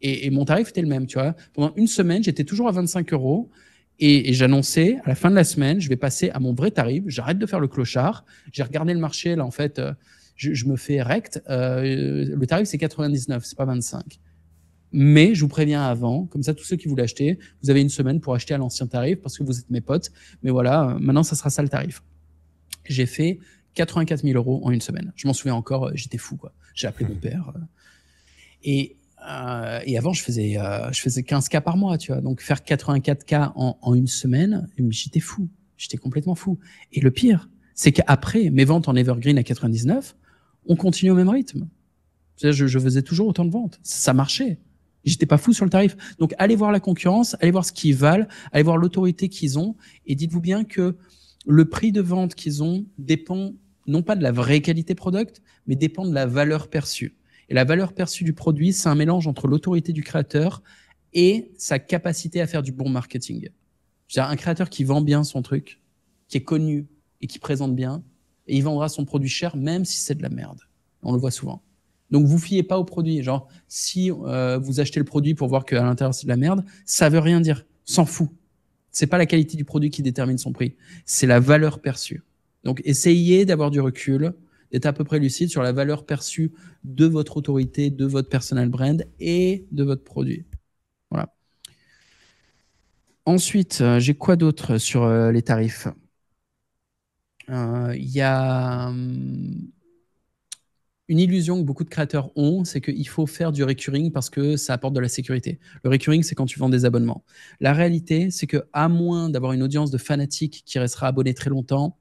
Et mon tarif était le même, tu vois. Pendant une semaine, j'étais toujours à 25 euros. Et j'annonçais, à la fin de la semaine, je vais passer à mon vrai tarif. J'arrête de faire le clochard. J'ai regardé le marché, là, en fait, je me fais rect. Le tarif, c'est 99, c'est pas 25. Mais je vous préviens avant, comme ça, tous ceux qui voulaient acheter, vous avez une semaine pour acheter à l'ancien tarif parce que vous êtes mes potes. Mais voilà, maintenant, ça sera ça le tarif. J'ai fait 84 000 euros en une semaine. Je m'en souviens encore, j'étais fou, quoi. J'ai appelé mon père. Et avant, je faisais 15K par mois, tu vois. Donc, faire 84K en une semaine, j'étais fou. J'étais complètement fou. Et le pire, c'est qu'après mes ventes en evergreen à 99, on continue au même rythme. C'est-à-dire, je faisais toujours autant de ventes. Ça marchait. J'étais pas fou sur le tarif. Donc, allez voir la concurrence, allez voir ce qu'ils valent, allez voir l'autorité qu'ils ont. Et dites-vous bien que le prix de vente qu'ils ont dépend non pas de la vraie qualité product, mais dépend de la valeur perçue. Et la valeur perçue du produit, c'est un mélange entre l'autorité du créateur et sa capacité à faire du bon marketing. C'est-à-dire un créateur qui vend bien son truc, qui est connu et qui présente bien, et il vendra son produit cher même si c'est de la merde. On le voit souvent. Donc vous fiez pas au produit. Genre, si vous achetez le produit pour voir qu'à l'intérieur c'est de la merde, ça veut rien dire. S'en fout. C'est pas la qualité du produit qui détermine son prix, c'est la valeur perçue. Donc essayez d'avoir du recul, d'être à peu près lucide sur la valeur perçue de votre autorité, de votre personal brand et de votre produit. Voilà. Ensuite, j'ai quoi d'autre sur les tarifs? Il y a une illusion que beaucoup de créateurs ont, c'est qu'il faut faire du recurring parce que ça apporte de la sécurité. Le recurring, c'est quand tu vends des abonnements. La réalité, c'est que à moins d'avoir une audience de fanatiques qui restera abonné très longtemps,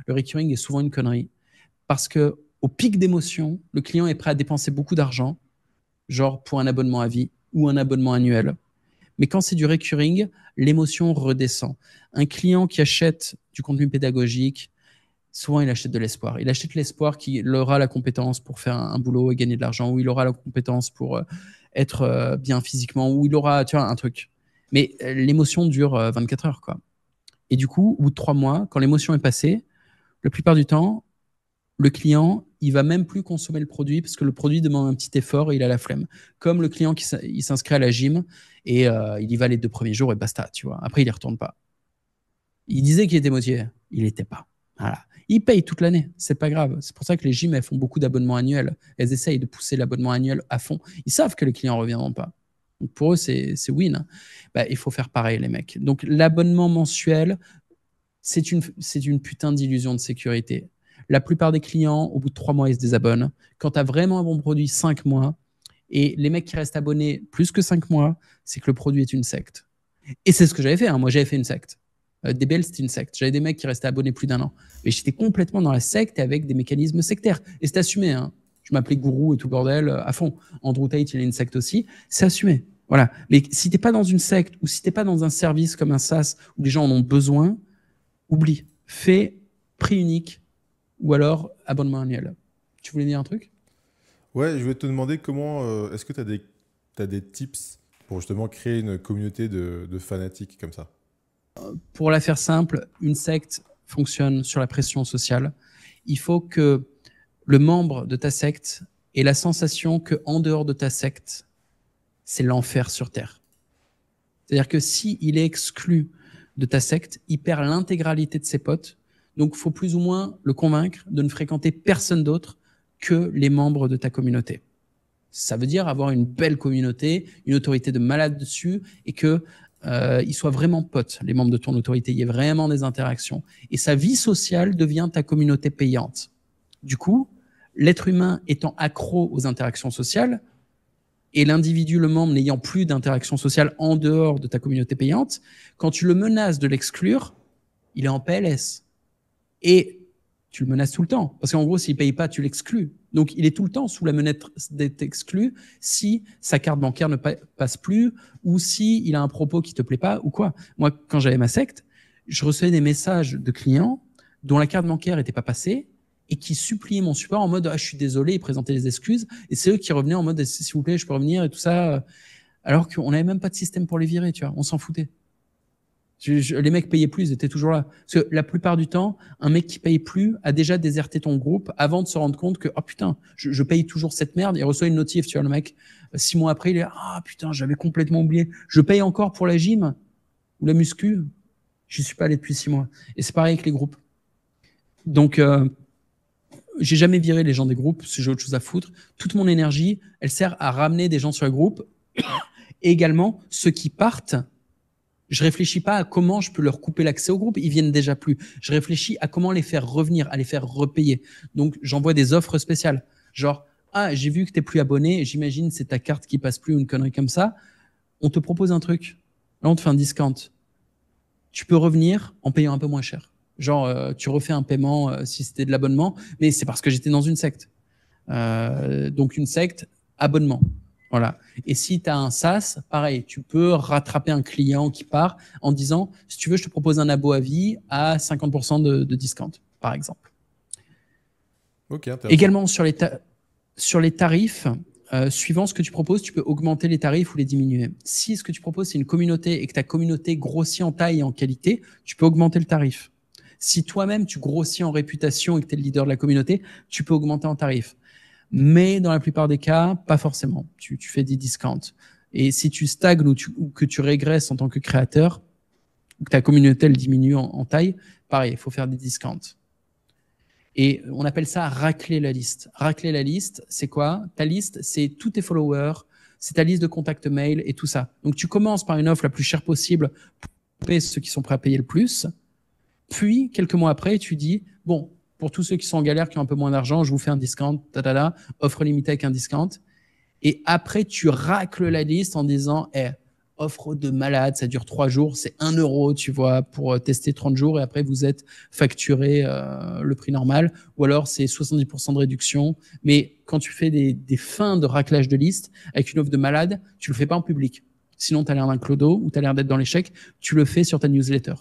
le recurring est souvent une connerie. Parce que au pic d'émotion, le client est prêt à dépenser beaucoup d'argent, genre pour un abonnement à vie ou un abonnement annuel. Mais quand c'est du recurring, l'émotion redescend. Un client qui achète du contenu pédagogique, souvent il achète de l'espoir. Il achète l'espoir qu'il aura la compétence pour faire un boulot et gagner de l'argent, ou il aura la compétence pour être bien physiquement, ou il aura, tu vois, un truc. Mais l'émotion dure 24 heures, quoi. Et du coup, au bout de 3 mois, quand l'émotion est passée, la plupart du temps, le client, il va même plus consommer le produit parce que le produit demande un petit effort et il a la flemme. Comme le client qui il s'inscrit à la gym et il y va les 2 premiers jours et basta, tu vois. Après, il y retourne pas. Il disait qu'il était motivé, il n'était pas. Voilà. Il paye toute l'année, c'est pas grave. C'est pour ça que les gyms, elles font beaucoup d'abonnements annuels. Elles essayent de pousser l'abonnement annuel à fond. Ils savent que les clients reviendront pas. Donc pour eux, c'est win. Bah, il faut faire pareil, les mecs. Donc l'abonnement mensuel, c'est une putain d'illusion de sécurité. La plupart des clients, au bout de 3 mois, ils se désabonnent. Quand tu as vraiment un bon produit, 5 mois, et les mecs qui restent abonnés plus que 5 mois, c'est que le produit est une secte. Et c'est ce que j'avais fait. Hein. Moi, j'avais fait une secte. DBL, c'était une secte. J'avais des mecs qui restaient abonnés plus d'1 an. Mais j'étais complètement dans la secte avec des mécanismes sectaires. Et c'est assumé. Hein. Je m'appelais gourou et tout bordel à fond. Andrew Tate, il a une secte aussi. C'est assumé. Voilà. Mais si t'es pas dans une secte ou si t'es pas dans un service comme un SaaS où les gens en ont besoin, oublie. Fais prix unique ou alors abonnement annuel. Tu voulais dire un truc? Ouais, je voulais te demander comment, est-ce que tu as des tips pour justement créer une communauté de fanatiques comme ça? Pour la faire simple, une secte fonctionne sur la pression sociale. Il faut que le membre de ta secte ait la sensation que en dehors de ta secte, c'est l'enfer sur Terre. C'est-à-dire que s'il est exclu de ta secte, il perd l'intégralité de ses potes. Donc, il faut plus ou moins le convaincre de ne fréquenter personne d'autre que les membres de ta communauté. Ça veut dire avoir une belle communauté, une autorité de malade dessus, et que ils soient vraiment potes, les membres de ton autorité. Il y a vraiment des interactions. Et sa vie sociale devient ta communauté payante. Du coup, l'être humain étant accro aux interactions sociales, et l'individu, le membre, n'ayant plus d'interaction sociale en dehors de ta communauté payante, quand tu le menaces de l'exclure, il est en PLS. Et tu le menaces tout le temps. Parce qu'en gros, s'il ne paye pas, tu l'exclus. Donc, il est tout le temps sous la menace d'être exclu si sa carte bancaire ne passe plus ou s'il a un propos qui ne te plaît pas ou quoi. Moi, quand j'avais ma secte, je recevais des messages de clients dont la carte bancaire n'était pas passée et qui suppliaient mon support en mode « Ah, je suis désolé », ils présentaient des excuses. Et c'est eux qui revenaient en mode « S'il vous plaît, je peux revenir » et tout ça. Alors qu'on n'avait même pas de système pour les virer, tu vois. On s'en foutait. Les mecs payaient plus, ils étaient toujours là. Parce que la plupart du temps, un mec qui paye plus a déjà déserté ton groupe avant de se rendre compte que, oh putain, je paye toujours cette merde. Il reçoit une notif, tu vois, le mec. 6 mois après, il est, ah putain, j'avais complètement oublié. Je paye encore pour la gym ou la muscu. Je suis pas allé depuis 6 mois. Et c'est pareil avec les groupes. Donc, j'ai jamais viré les gens des groupes, parce que j'ai autre chose à foutre. Toute mon énergie, elle sert à ramener des gens sur le groupe. Et également, ceux qui partent, je réfléchis pas à comment je peux leur couper l'accès au groupe, ils viennent déjà plus. Je réfléchis à comment les faire revenir, à les faire repayer. Donc, j'envoie des offres spéciales. Genre, ah, j'ai vu que t'es plus abonné, j'imagine c'est ta carte qui passe plus ou une connerie comme ça. On te propose un truc. Là, on te fait un discount. Tu peux revenir en payant un peu moins cher. Genre, tu refais un paiement si c'était de l'abonnement, mais c'est parce que j'étais dans une secte. Donc, une secte, abonnement. Voilà. Et si tu as un SaaS, pareil, tu peux rattraper un client qui part en disant, si tu veux, je te propose un abo à vie à 50% de discount, par exemple. Ok, intéressant. Également, sur les tarifs, suivant ce que tu proposes, tu peux augmenter les tarifs ou les diminuer. Si ce que tu proposes, c'est une communauté et que ta communauté grossit en taille et en qualité, tu peux augmenter le tarif. Si toi-même, tu grossis en réputation et que tu es le leader de la communauté, tu peux augmenter en tarif. Mais dans la plupart des cas, pas forcément. Tu fais des discounts. Et si tu stagnes ou que tu régresses en tant que créateur, ou que ta communauté elle diminue en taille, pareil, il faut faire des discounts. Et on appelle ça racler la liste. Racler la liste, c'est quoi? Ta liste, c'est tous tes followers, c'est ta liste de contacts mail et tout ça. Donc tu commences par une offre la plus chère possible pour payer ceux qui sont prêts à payer le plus. Puis, quelques mois après, tu dis, bon, pour tous ceux qui sont en galère, qui ont un peu moins d'argent, je vous fais un discount, offre limitée avec un discount. Et après, tu racles la liste en disant, offre de malade, ça dure 3 jours, c'est 1 euro, tu vois, pour tester 30 jours, et après, vous êtes facturé le prix normal, ou alors c'est 70% de réduction. Mais quand tu fais des fins de raclage de liste avec une offre de malade, tu le fais pas en public. Sinon, tu as l'air d'un clodo ou tu as l'air d'être dans l'échec, tu le fais sur ta newsletter.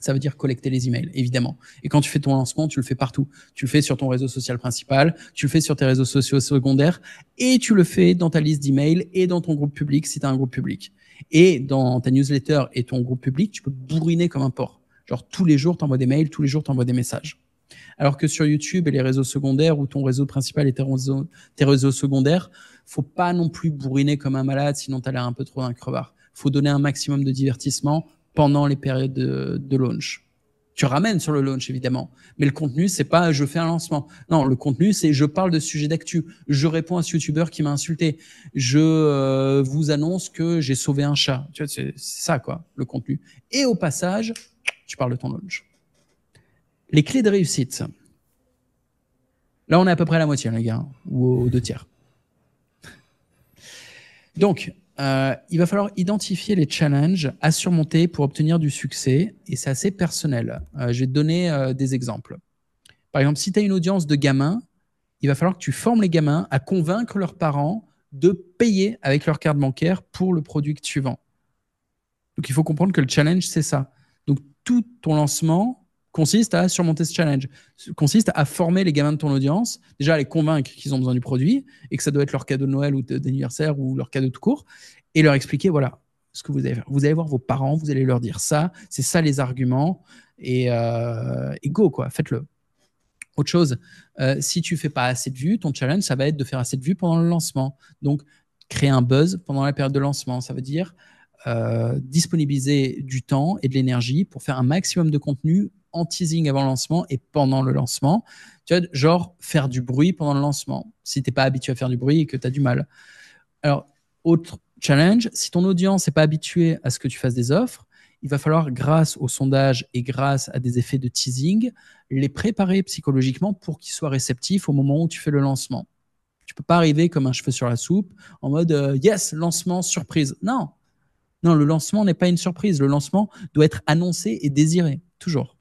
Ça veut dire collecter les emails, évidemment. Et quand tu fais ton lancement, tu le fais partout. Tu le fais sur ton réseau social principal, tu le fais sur tes réseaux sociaux secondaires, et tu le fais dans ta liste d'emails et dans ton groupe public si tu as un groupe public. Et dans ta newsletter et ton groupe public, tu peux bourriner comme un porc. Genre tous les jours, tu envoies des mails, tous les jours, tu envoies des messages. Alors que sur YouTube et les réseaux secondaires, où ton réseau principal et tes réseaux secondaires, faut pas non plus bourriner comme un malade, sinon tu as l'air un peu trop d'un crevard. Faut donner un maximum de divertissement pendant les périodes de launch. Tu ramènes sur le launch, évidemment. Mais le contenu, c'est pas je fais un lancement. Non, le contenu, c'est je parle de sujets d'actu. Je réponds à ce YouTuber qui m'a insulté. Je vous annonce que j'ai sauvé un chat. Tu vois, c'est ça, quoi, le contenu. Et au passage, tu parles de ton launch. Les clés de réussite. Là, on est à peu près à la moitié, les gars, ou aux 2 tiers. Donc, il va falloir identifier les challenges à surmonter pour obtenir du succès, et c'est assez personnel. Je vais te donner des exemples. Par exemple, si tu as une audience de gamins, il va falloir que tu formes les gamins à convaincre leurs parents de payer avec leur carte bancaire pour le produit que tu vends. Donc, il faut comprendre que le challenge, c'est ça. Donc, tout ton lancement consiste à surmonter ce challenge, consiste à former les gamins de ton audience, déjà à les convaincre qu'ils ont besoin du produit et que ça doit être leur cadeau de Noël ou d'anniversaire ou leur cadeau de cours, et leur expliquer, voilà, ce que vous allez faire. Vous allez voir vos parents, vous allez leur dire ça, c'est ça les arguments, et go, quoi, faites-le. Autre chose, si tu fais pas assez de vues, ton challenge, ça va être de faire assez de vues pendant le lancement. Donc, créer un buzz pendant la période de lancement. Ça veut dire disponibiliser du temps et de l'énergie pour faire un maximum de contenu en teasing avant le lancement et pendant le lancement. Tu vois, genre faire du bruit pendant le lancement, si tu n'es pas habitué à faire du bruit et que tu as du mal. Alors, autre challenge, si ton audience n'est pas habituée à ce que tu fasses des offres, il va falloir, grâce au sondage et grâce à des effets de teasing, les préparer psychologiquement pour qu'ils soient réceptifs au moment où tu fais le lancement. Tu ne peux pas arriver comme un cheveu sur la soupe en mode yes, lancement, surprise. Non, non, le lancement n'est pas une surprise. Le lancement doit être annoncé et désiré, toujours.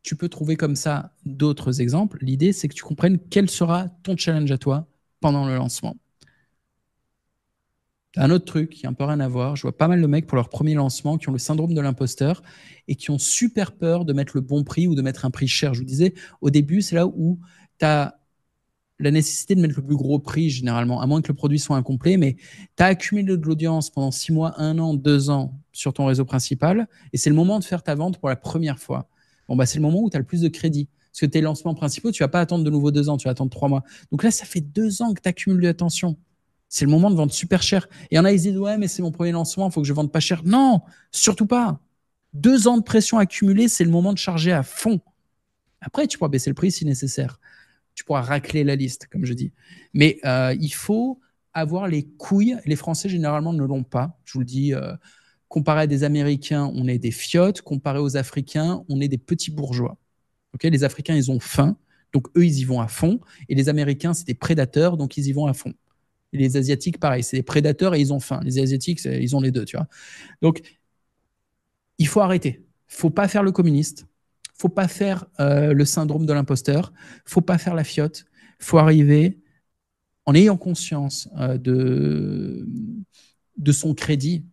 Tu peux trouver comme ça d'autres exemples. L'idée, c'est que tu comprennes quel sera ton challenge à toi pendant le lancement. Un autre truc qui a un peu rien à voir, je vois pas mal de mecs pour leur premier lancement qui ont le syndrome de l'imposteur et qui ont super peur de mettre le bon prix ou de mettre un prix cher. Je vous disais, au début, c'est là où tu as la nécessité de mettre le plus gros prix généralement, à moins que le produit soit incomplet, mais tu as accumulé de l'audience pendant 6 mois, 1 an, 2 ans sur ton réseau principal et c'est le moment de faire ta vente pour la première fois. Bon, bah, c'est le moment où tu as le plus de crédit. Parce que tes lancements principaux, tu vas pas attendre de nouveau 2 ans, tu vas attendre 3 mois. Donc là, ça fait 2 ans que tu accumules de l'attention. C'est le moment de vendre super cher. Et il y en a, ils disent, ouais, mais c'est mon premier lancement, il faut que je vende pas cher. Non, surtout pas. 2 ans de pression accumulée, c'est le moment de charger à fond. Après, tu pourras baisser le prix si nécessaire. Tu pourras racler la liste, comme je dis. Mais il faut avoir les couilles. Les Français, généralement, ne l'ont pas. Je vous le dis, comparé à des Américains, on est des fiottes. Comparé aux Africains, on est des petits bourgeois. Okay, les Africains, ils ont faim. Donc, eux, ils y vont à fond. Et les Américains, c'est des prédateurs. Donc, ils y vont à fond. Et les Asiatiques, pareil, c'est des prédateurs et ils ont faim. Les Asiatiques, ils ont les deux, tu vois. Donc, il faut arrêter. Il ne faut pas faire le communiste. Il ne faut pas faire le syndrome de l'imposteur. Il ne faut pas faire la fiotte. Il faut arriver en ayant conscience de son crédit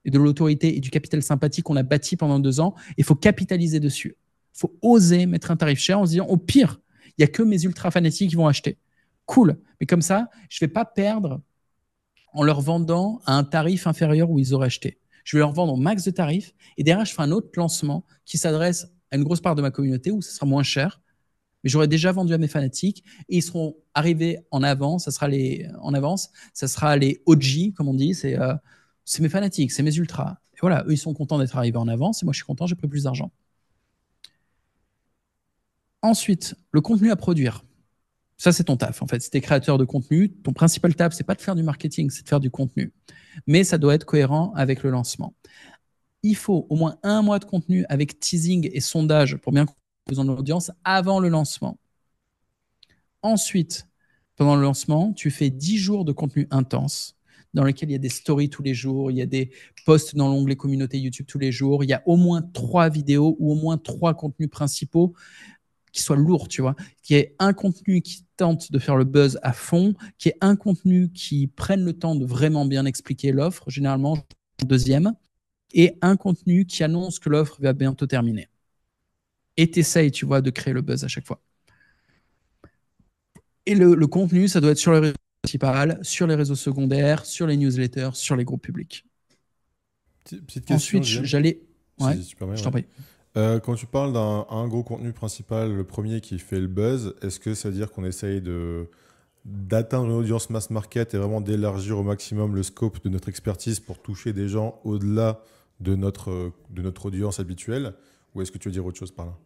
et de l'autorité et du capital sympathie qu'on a bâti pendant 2 ans. Il faut capitaliser dessus. Il faut oser mettre un tarif cher en se disant, au pire, il n'y a que mes ultra fanatiques qui vont acheter. Cool. Mais comme ça, je ne vais pas perdre en leur vendant à un tarif inférieur où ils auraient acheté. Je vais leur vendre au max de tarifs et derrière, je ferai un autre lancement qui s'adresse à une grosse part de ma communauté où ce sera moins cher, mais j'aurais déjà vendu à mes fanatiques et ils seront arrivés en avant. Ça sera les OG, comme on dit. C'est mes fanatiques, c'est mes ultras. Et voilà, eux, ils sont contents d'être arrivés en avance et moi, je suis content, j'ai pris plus d'argent. Ensuite, le contenu à produire. Ça, c'est ton taf. En fait, si tu es créateur de contenu, ton principal taf, c'est pas de faire du marketing, c'est de faire du contenu. Mais ça doit être cohérent avec le lancement. Il faut au moins 1 mois de contenu avec teasing et sondage pour bien besoin de l'audience avant le lancement. Ensuite, pendant le lancement, tu fais 10 jours de contenu intense dans lequel il y a des stories tous les jours, il y a des posts dans l'onglet communauté YouTube tous les jours, il y a au moins 3 vidéos ou au moins 3 contenus principaux qui soient lourds, tu vois, qui est un contenu qui tente de faire le buzz à fond, qui est un contenu qui prenne le temps de vraiment bien expliquer l'offre, généralement deuxième, et un contenu qui annonce que l'offre va bientôt terminer. Et tu essayes, tu vois, de créer le buzz à chaque fois. Et le contenu, ça doit être sur les réseaux principaux, sur les réseaux secondaires, sur les newsletters, sur les groupes publics. Petite question. Ensuite, j'allais... Ouais, super bien, je t'en prie. Quand tu parles d'un gros contenu principal, le premier qui fait le buzz, est-ce que ça veut dire qu'on essaye d'atteindre une audience mass market et vraiment d'élargir au maximum le scope de notre expertise pour toucher des gens au-delà de notre audience habituelle? Ou est-ce que tu veux dire autre chose par là?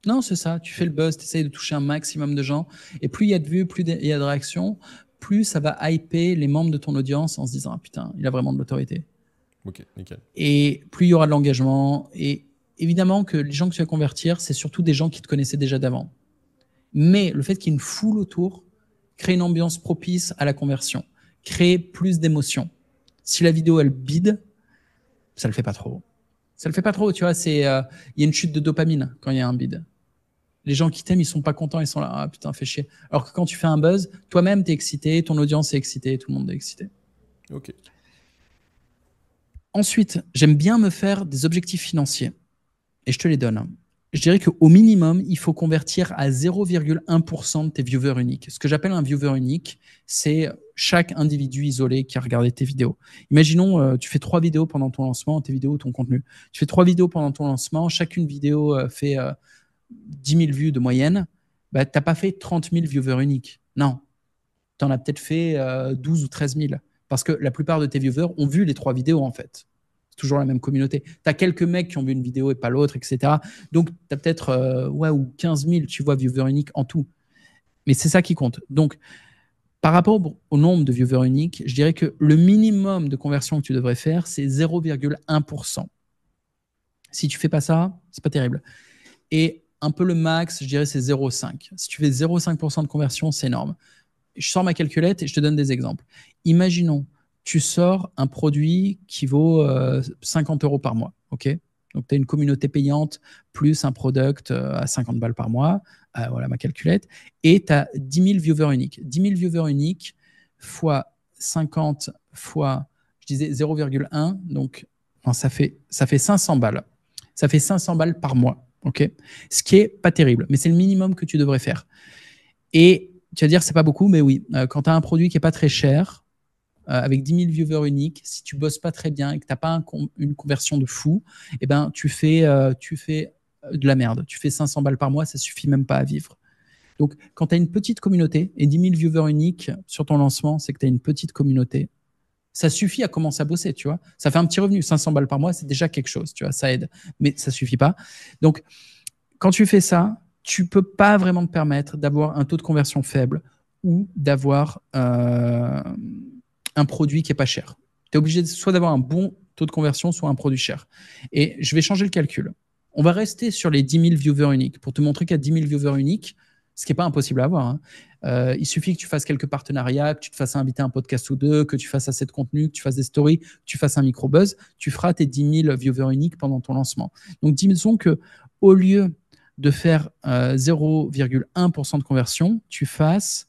Non, c'est ça. Tu fais le buzz, tu essayes de toucher un maximum de gens. Et plus il y a de vues, plus il y a de réactions, plus ça va hyper les membres de ton audience en se disant « Ah putain, il a vraiment de l'autorité. » Ok, nickel. Et plus il y aura de l'engagement. Et évidemment que les gens que tu vas convertir, c'est surtout des gens qui te connaissaient déjà d'avant. Mais le fait qu'il y ait une foule autour crée une ambiance propice à la conversion, crée plus d'émotions. Si la vidéo, elle bide, ça le fait pas trop. Ça le fait pas trop, tu vois. Il y a une chute de dopamine quand il y a un bide. Les gens qui t'aiment, ils sont pas contents, ils sont là, ah putain, fais chier. Alors que quand tu fais un buzz, toi-même, t'es excité, ton audience est excitée, tout le monde est excité. Ok. Ensuite, j'aime bien me faire des objectifs financiers. Et je te les donne. Je dirais qu'au minimum, il faut convertir à 0,1% de tes viewers uniques. Ce que j'appelle un viewer unique, c'est chaque individu isolé qui a regardé tes vidéos. Imaginons, tu fais 3 vidéos pendant ton lancement, tes vidéos, ton contenu. Tu fais 3 vidéos pendant ton lancement, chacune vidéo fait 10 000 vues de moyenne. Bah, tu n'as pas fait 30 000 viewers uniques. Non. Tu en as peut-être fait 12 ou 13 000 Parce que la plupart de tes viewers ont vu les 3 vidéos, en fait. C'est toujours la même communauté. Tu as quelques mecs qui ont vu une vidéo et pas l'autre, etc. Donc, tu as peut-être ou 15 000, tu vois, viewers uniques en tout. Mais c'est ça qui compte. Donc, par rapport au nombre de viewers uniques, je dirais que le minimum de conversion que tu devrais faire, c'est 0,1%. Si tu fais pas ça, c'est pas terrible. Et un peu le max, je dirais, c'est 0,5. Si tu fais 0,5% de conversion, c'est énorme. Je sors ma calculette et je te donne des exemples. Imaginons, tu sors un produit qui vaut 50 € par mois. Ok. Donc, tu as une communauté payante plus un product à 50 balles par mois. Voilà ma calculette. Et tu as 10 000 viewers uniques. 10 000 viewers uniques fois 50 fois, je disais 0,1. Donc, non, ça fait 500 balles. Ça fait 500 balles par mois. Ok. Ce qui est pas terrible, mais c'est le minimum que tu devrais faire. Et tu vas dire, c'est pas beaucoup, mais oui. Quand tu as un produit qui est pas très cher, avec 10 000 viewers uniques, si tu bosses pas très bien et que tu n'as pas une conversion de fou, eh ben, tu fais de la merde. Tu fais 500 balles par mois, ça suffit même pas à vivre. Donc, quand tu as une petite communauté et 10 000 viewers uniques sur ton lancement, c'est que tu as une petite communauté. Ça suffit à commencer à bosser, tu vois. Ça fait un petit revenu. 500 balles par mois, c'est déjà quelque chose, tu vois. Ça aide, mais ça suffit pas. Donc, quand tu fais ça, tu peux pas vraiment te permettre d'avoir un taux de conversion faible ou d'avoir un produit qui est pas cher. Tu es obligé soit d'avoir un bon taux de conversion, soit un produit cher. Et je vais changer le calcul. On va rester sur les 10 000 viewers uniques pour te montrer qu'à 10 000 viewers uniques, ce qui n'est pas impossible à avoir, hein. Il suffit que tu fasses quelques partenariats, que tu te fasses inviter à un podcast ou deux, que tu fasses assez de contenu, que tu fasses des stories, que tu fasses un micro-buzz, tu feras tes 10 000 viewers uniques pendant ton lancement. Donc, disons qu'au lieu de faire 0,1% de conversion, tu fasses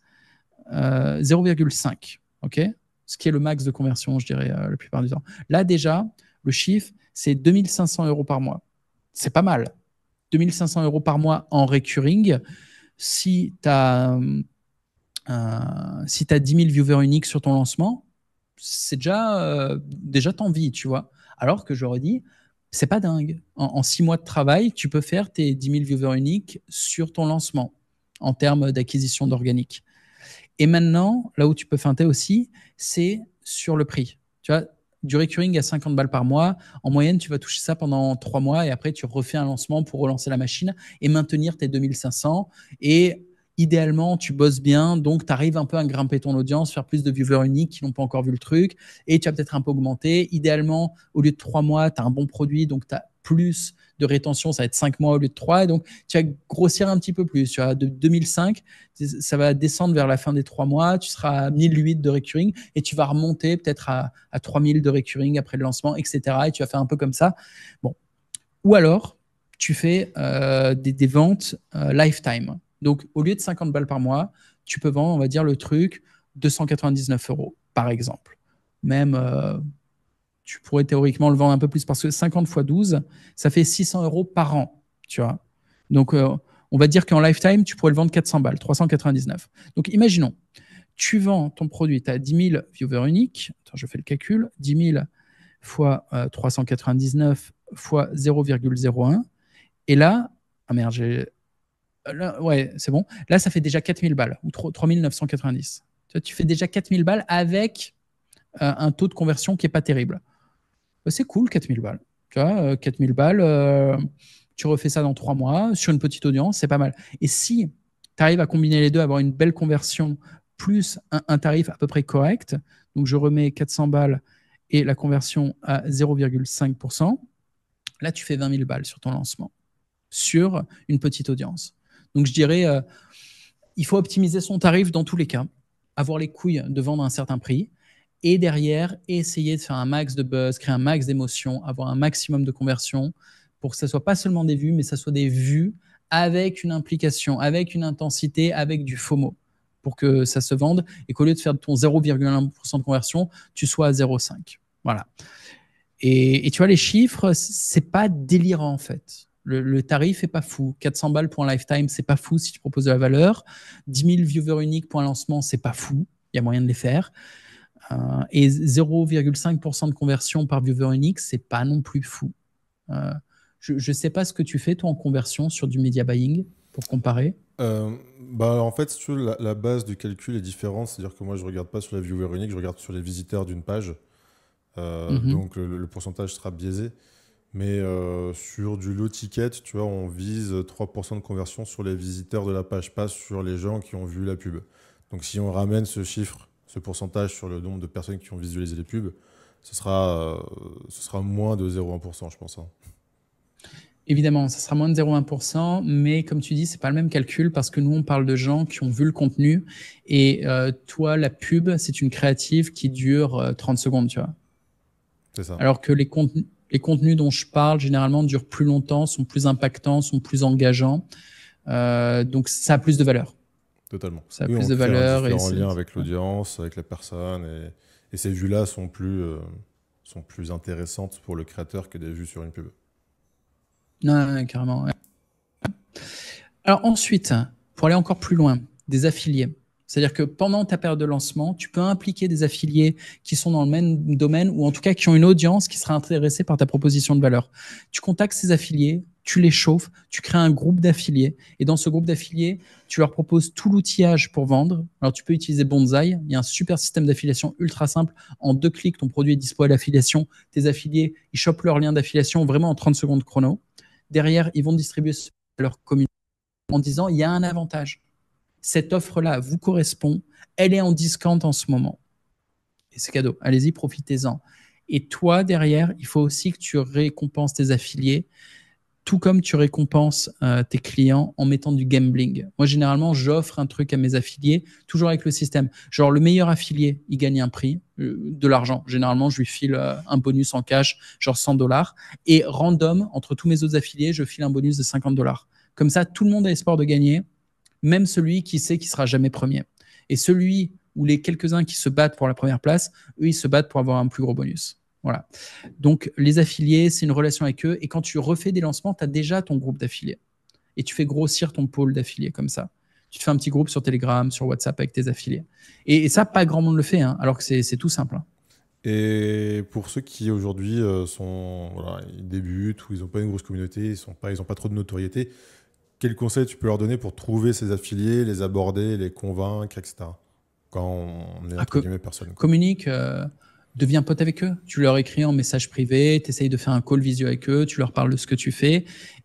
0,5%. OK, ce qui est le max de conversion, je dirais, la plupart du temps. Là, déjà, le chiffre, c'est 2 500 € par mois. C'est pas mal. 2 500 € par mois en recurring. Si tu as, 10 000 viewers uniques sur ton lancement, c'est déjà t'envie, tu vois. Alors que j'aurais dit, c'est pas dingue. En 6 mois de travail, tu peux faire tes 10 000 viewers uniques sur ton lancement en termes d'acquisition d'organique. Et maintenant, là où tu peux feinter aussi, c'est sur le prix. Tu vois, du recurring à 50 balles par mois, en moyenne, tu vas toucher ça pendant 3 mois et après, tu refais un lancement pour relancer la machine et maintenir tes 2500. Et idéalement, tu bosses bien, donc tu arrives un peu à grimper ton audience, faire plus de viewers uniques qui n'ont pas encore vu le truc et tu vas peut-être un peu augmenter. Idéalement, au lieu de 3 mois, tu as un bon produit, donc tu as plus de rétention, ça va être 5 mois au lieu de 3. Et donc, tu vas grossir un petit peu plus. Tu vois, de 2005, ça va descendre vers la fin des 3 mois. Tu seras à 1008 de recurring et tu vas remonter peut-être à 3000 de recurring après le lancement, etc. Et tu vas faire un peu comme ça. Bon. Ou alors, tu fais des ventes lifetime. Donc, au lieu de 50 balles par mois, tu peux vendre, on va dire, le truc 299 € par exemple. Même, tu pourrais théoriquement le vendre un peu plus parce que 50 x 12, ça fait 600 € par an, tu vois. Donc, on va dire qu'en lifetime, tu pourrais le vendre 400 balles, 399. Donc, imaginons, tu vends ton produit, tu as 10 000 viewers uniques. Attends, je fais le calcul. 10 000 fois 399 fois 0,01. Et là, ah merde, là, ouais, c'est bon. Là, ça fait déjà 4000 balles ou 3990. Tu fais déjà 4000 balles avec un taux de conversion qui n'est pas terrible. C'est cool, 4000 balles. Tu vois, 4000 balles, tu refais ça dans 3 mois sur une petite audience, c'est pas mal. Et si tu arrives à combiner les deux, avoir une belle conversion plus un tarif à peu près correct, donc je remets 400 balles et la conversion à 0,5%, là, tu fais 20 000 balles sur ton lancement, sur une petite audience. Donc, je dirais, il faut optimiser son tarif dans tous les cas, avoir les couilles de vendre à un certain prix, et derrière, essayer de faire un max de buzz, créer un max d'émotions, avoir un maximum de conversion pour que ça soit pas seulement des vues, mais ça soit des vues avec une implication, avec une intensité, avec du FOMO pour que ça se vende et qu'au lieu de faire ton 0,1% de conversion, tu sois à 0,5. Voilà. Et tu vois, les chiffres, c'est pas délirant en fait. Le tarif est pas fou. 400 balles pour un lifetime, c'est pas fou si tu proposes de la valeur. 10 000 viewers uniques pour un lancement, c'est pas fou. Il y a moyen de les faire. Et 0,5% de conversion par viewer unique, c'est pas non plus fou. Je ne sais pas ce que tu fais, toi, en conversion sur du media buying, pour comparer. Bah, en fait, si tu veux, la base du calcul est différente. C'est-à-dire que moi, je regarde pas sur la viewer unique, je regarde sur les visiteurs d'une page. Mhm. Donc, le pourcentage sera biaisé. Mais sur du low ticket, tu vois, on vise 3% de conversion sur les visiteurs de la page, pas sur les gens qui ont vu la pub. Donc, si on ramène ce chiffre, ce pourcentage sur le nombre de personnes qui ont visualisé les pubs, ce sera moins de 0,1%, je pense, hein. Évidemment, ça sera moins de 0,1%, mais comme tu dis, c'est pas le même calcul parce que nous, on parle de gens qui ont vu le contenu et toi, la pub, c'est une créative qui dure 30 secondes, tu vois. C'est ça, Alors que les contenus dont je parle, généralement, durent plus longtemps, sont plus impactants, sont plus engageants. Donc, ça a plus de valeur. totalement. Ça a Oui, plus on de crée un valeur et différent lien avec ouais. l'audience, avec les personnes, et ces vues-là sont plus intéressantes pour le créateur que des vues sur une pub. Non, non, carrément. Ouais. Alors ensuite, pour aller encore plus loin, des affiliés. C'est-à-dire que pendant ta période de lancement, tu peux impliquer des affiliés qui sont dans le même domaine ou en tout cas qui ont une audience qui sera intéressée par ta proposition de valeur. Tu contactes ces affiliés, tu les chauffes, tu crées un groupe d'affiliés et dans ce groupe d'affiliés, tu leur proposes tout l'outillage pour vendre. Alors tu peux utiliser Bonzai, il y a un super système d'affiliation ultra simple. En 2 clics, ton produit est dispo à l'affiliation. Tes affiliés, ils chopent leur lien d'affiliation vraiment en 30 secondes chrono. Derrière, ils vont distribuer leur communauté en disant il y a un avantage. Cette offre-là vous correspond, elle est en discount en ce moment. Et c'est cadeau. Allez-y, profitez-en. Et toi, derrière, il faut aussi que tu récompenses tes affiliés, tout comme tu récompenses tes clients en mettant du gambling. Moi, généralement, j'offre un truc à mes affiliés, toujours avec le système. Genre, le meilleur affilié, il gagne un prix, de l'argent. Généralement, je lui file un bonus en cash, genre 100 $. Et random, entre tous mes autres affiliés, je file un bonus de 50 $. Comme ça, tout le monde a espoir de gagner, même celui qui sait qu'il sera jamais premier. Et celui ou les quelques-uns qui se battent pour la première place, eux, ils se battent pour avoir un plus gros bonus. Voilà. Donc, les affiliés, c'est une relation avec eux. Et quand tu refais des lancements, tu as déjà ton groupe d'affiliés. Et tu fais grossir ton pôle d'affiliés comme ça. Tu te fais un petit groupe sur Telegram, sur WhatsApp avec tes affiliés. Et ça, pas grand monde le fait, hein, alors que c'est tout simple, hein. Et pour ceux qui aujourd'hui voilà, ils débutent ou ils n'ont pas une grosse communauté, ils ont pas trop de notoriété, quels conseils tu peux leur donner pour trouver ces affiliés, les aborder, les convaincre, etc. Quand on est Ah, entre guillemets personne, quoi. communique, deviens pote avec eux. Tu leur écris en message privé, tu essayes de faire un call visio avec eux, tu leur parles de ce que tu fais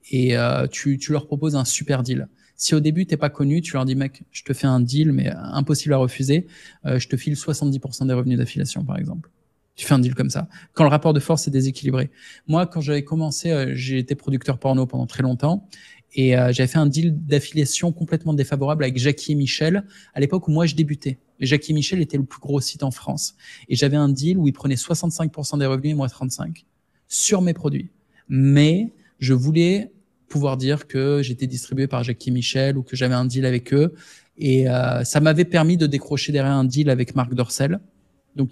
et tu leur proposes un super deal. Si au début, tu n'es pas connu, tu leur dis, mec, je te fais un deal, mais impossible à refuser. Je te file 70% des revenus d'affiliation, par exemple. Tu fais un deal comme ça. Quand le rapport de force est déséquilibré. Moi, quand j'avais commencé, j'ai été producteur porno pendant très longtemps et j'avais fait un deal d'affiliation complètement défavorable avec Jackie et Michel à l'époque où moi je débutais. Et Jackie et Michel était le plus gros site en France. Et j'avais un deal où ils prenaient 65% des revenus et moi 35% sur mes produits. Mais je voulais pouvoir dire que j'étais distribué par Jackie et Michel ou que j'avais un deal avec eux. Et ça m'avait permis de décrocher derrière un deal avec Marc Dorcel, donc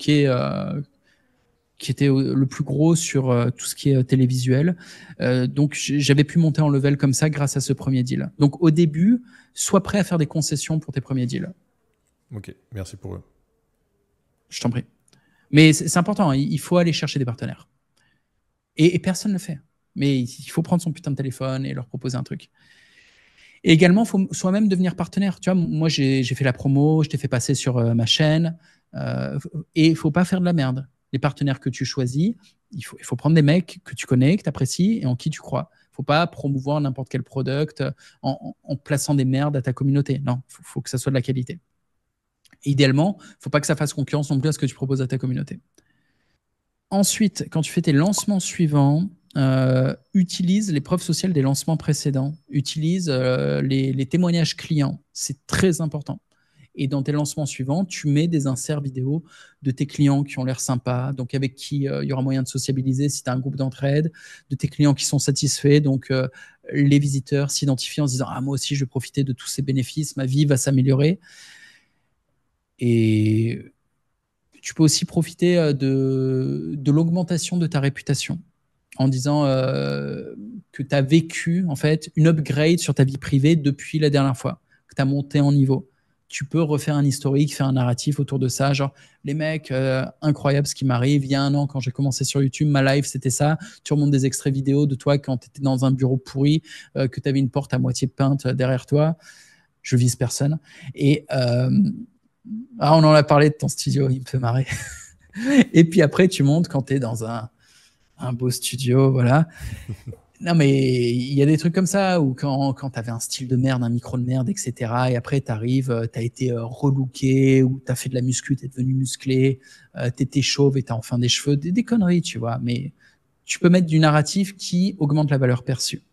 qui était le plus gros sur tout ce qui est télévisuel. Donc j'avais pu monter en level comme ça grâce à ce premier deal. Donc au début, sois prêt à faire des concessions pour tes premiers deals. Ok, merci pour eux. Je t'en prie. Mais c'est important, hein, il faut aller chercher des partenaires. Et personne ne le fait. Mais il faut prendre son putain de téléphone et leur proposer un truc. Et également, il faut soi-même devenir partenaire. Tu vois, moi, j'ai fait la promo, je t'ai fait passer sur ma chaîne. Et il ne faut pas faire de la merde. Les partenaires que tu choisis, il faut prendre des mecs que tu connais, que tu apprécies et en qui tu crois. Il ne faut pas promouvoir n'importe quel product en plaçant des merdes à ta communauté. Non, il faut que ça soit de la qualité. Et idéalement, il ne faut pas que ça fasse concurrence non plus à ce que tu proposes à ta communauté. Ensuite, quand tu fais tes lancements suivants, utilise les preuves sociales des lancements précédents. Utilise les témoignages clients. C'est très important. Et dans tes lancements suivants, tu mets des inserts vidéo de tes clients qui ont l'air sympas, donc avec qui il y aura moyen de sociabiliser si tu as un groupe d'entraide, de tes clients qui sont satisfaits, donc les visiteurs s'identifient en se disant « Ah, moi aussi, je vais profiter de tous ces bénéfices, ma vie va s'améliorer. » Et tu peux aussi profiter de l'augmentation de ta réputation en disant que tu as vécu en fait une upgrade sur ta vie privée depuis la dernière fois, que tu as monté en niveau. Tu peux refaire un historique, faire un narratif autour de ça, genre les mecs, incroyable ce qui m'arrive. Il y a un an, quand j'ai commencé sur YouTube, ma live c'était ça. Tu remontes des extraits vidéo de toi quand tu étais dans un bureau pourri, que tu avais une porte à moitié peinte derrière toi. je vise personne. Et on en a parlé de ton studio, il me fait marrer. Et puis après, tu montes quand tu es dans un beau studio, voilà. Non, mais il y a des trucs comme ça, où quand tu avais un style de merde, un micro de merde, etc., et après tu arrives, tu as été relooké, ou tu as fait de la muscu, tu es devenu musclé, tu étais chauve et tu as enfin des cheveux, des conneries, tu vois. Mais tu peux mettre du narratif qui augmente la valeur perçue.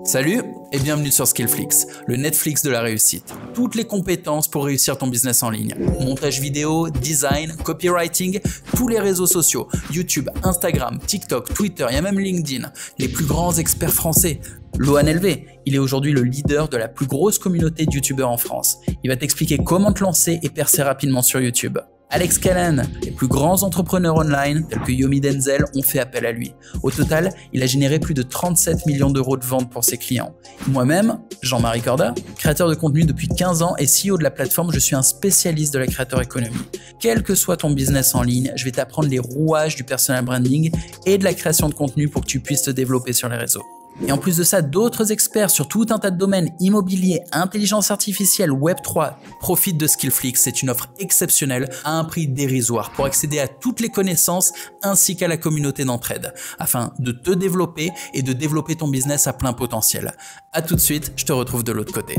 Salut et bienvenue sur Skillflix, le Netflix de la réussite. Toutes les compétences pour réussir ton business en ligne. Montage vidéo, design, copywriting, tous les réseaux sociaux, YouTube, Instagram, TikTok, Twitter, il y a même LinkedIn. Les plus grands experts français. Lohan LV, il est aujourd'hui le leader de la plus grosse communauté de youtubeurs en France. Il va t'expliquer comment te lancer et percer rapidement sur YouTube. Alex Callan, les plus grands entrepreneurs online tels que Yomi Denzel ont fait appel à lui. Au total, il a généré plus de 37 millions d'euros de ventes pour ses clients. Moi-même, Jean-Marie Corda, créateur de contenu depuis 15 ans et CEO de la plateforme, je suis un spécialiste de la créateur économie. Quel que soit ton business en ligne, je vais t'apprendre les rouages du personal branding et de la création de contenu pour que tu puisses te développer sur les réseaux. Et en plus de ça, d'autres experts sur tout un tas de domaines, immobilier, intelligence artificielle, Web3, profitent de Skillflix. C'est une offre exceptionnelle à un prix dérisoire pour accéder à toutes les connaissances ainsi qu'à la communauté d'entraide, afin de te développer et de développer ton business à plein potentiel. À tout de suite, je te retrouve de l'autre côté.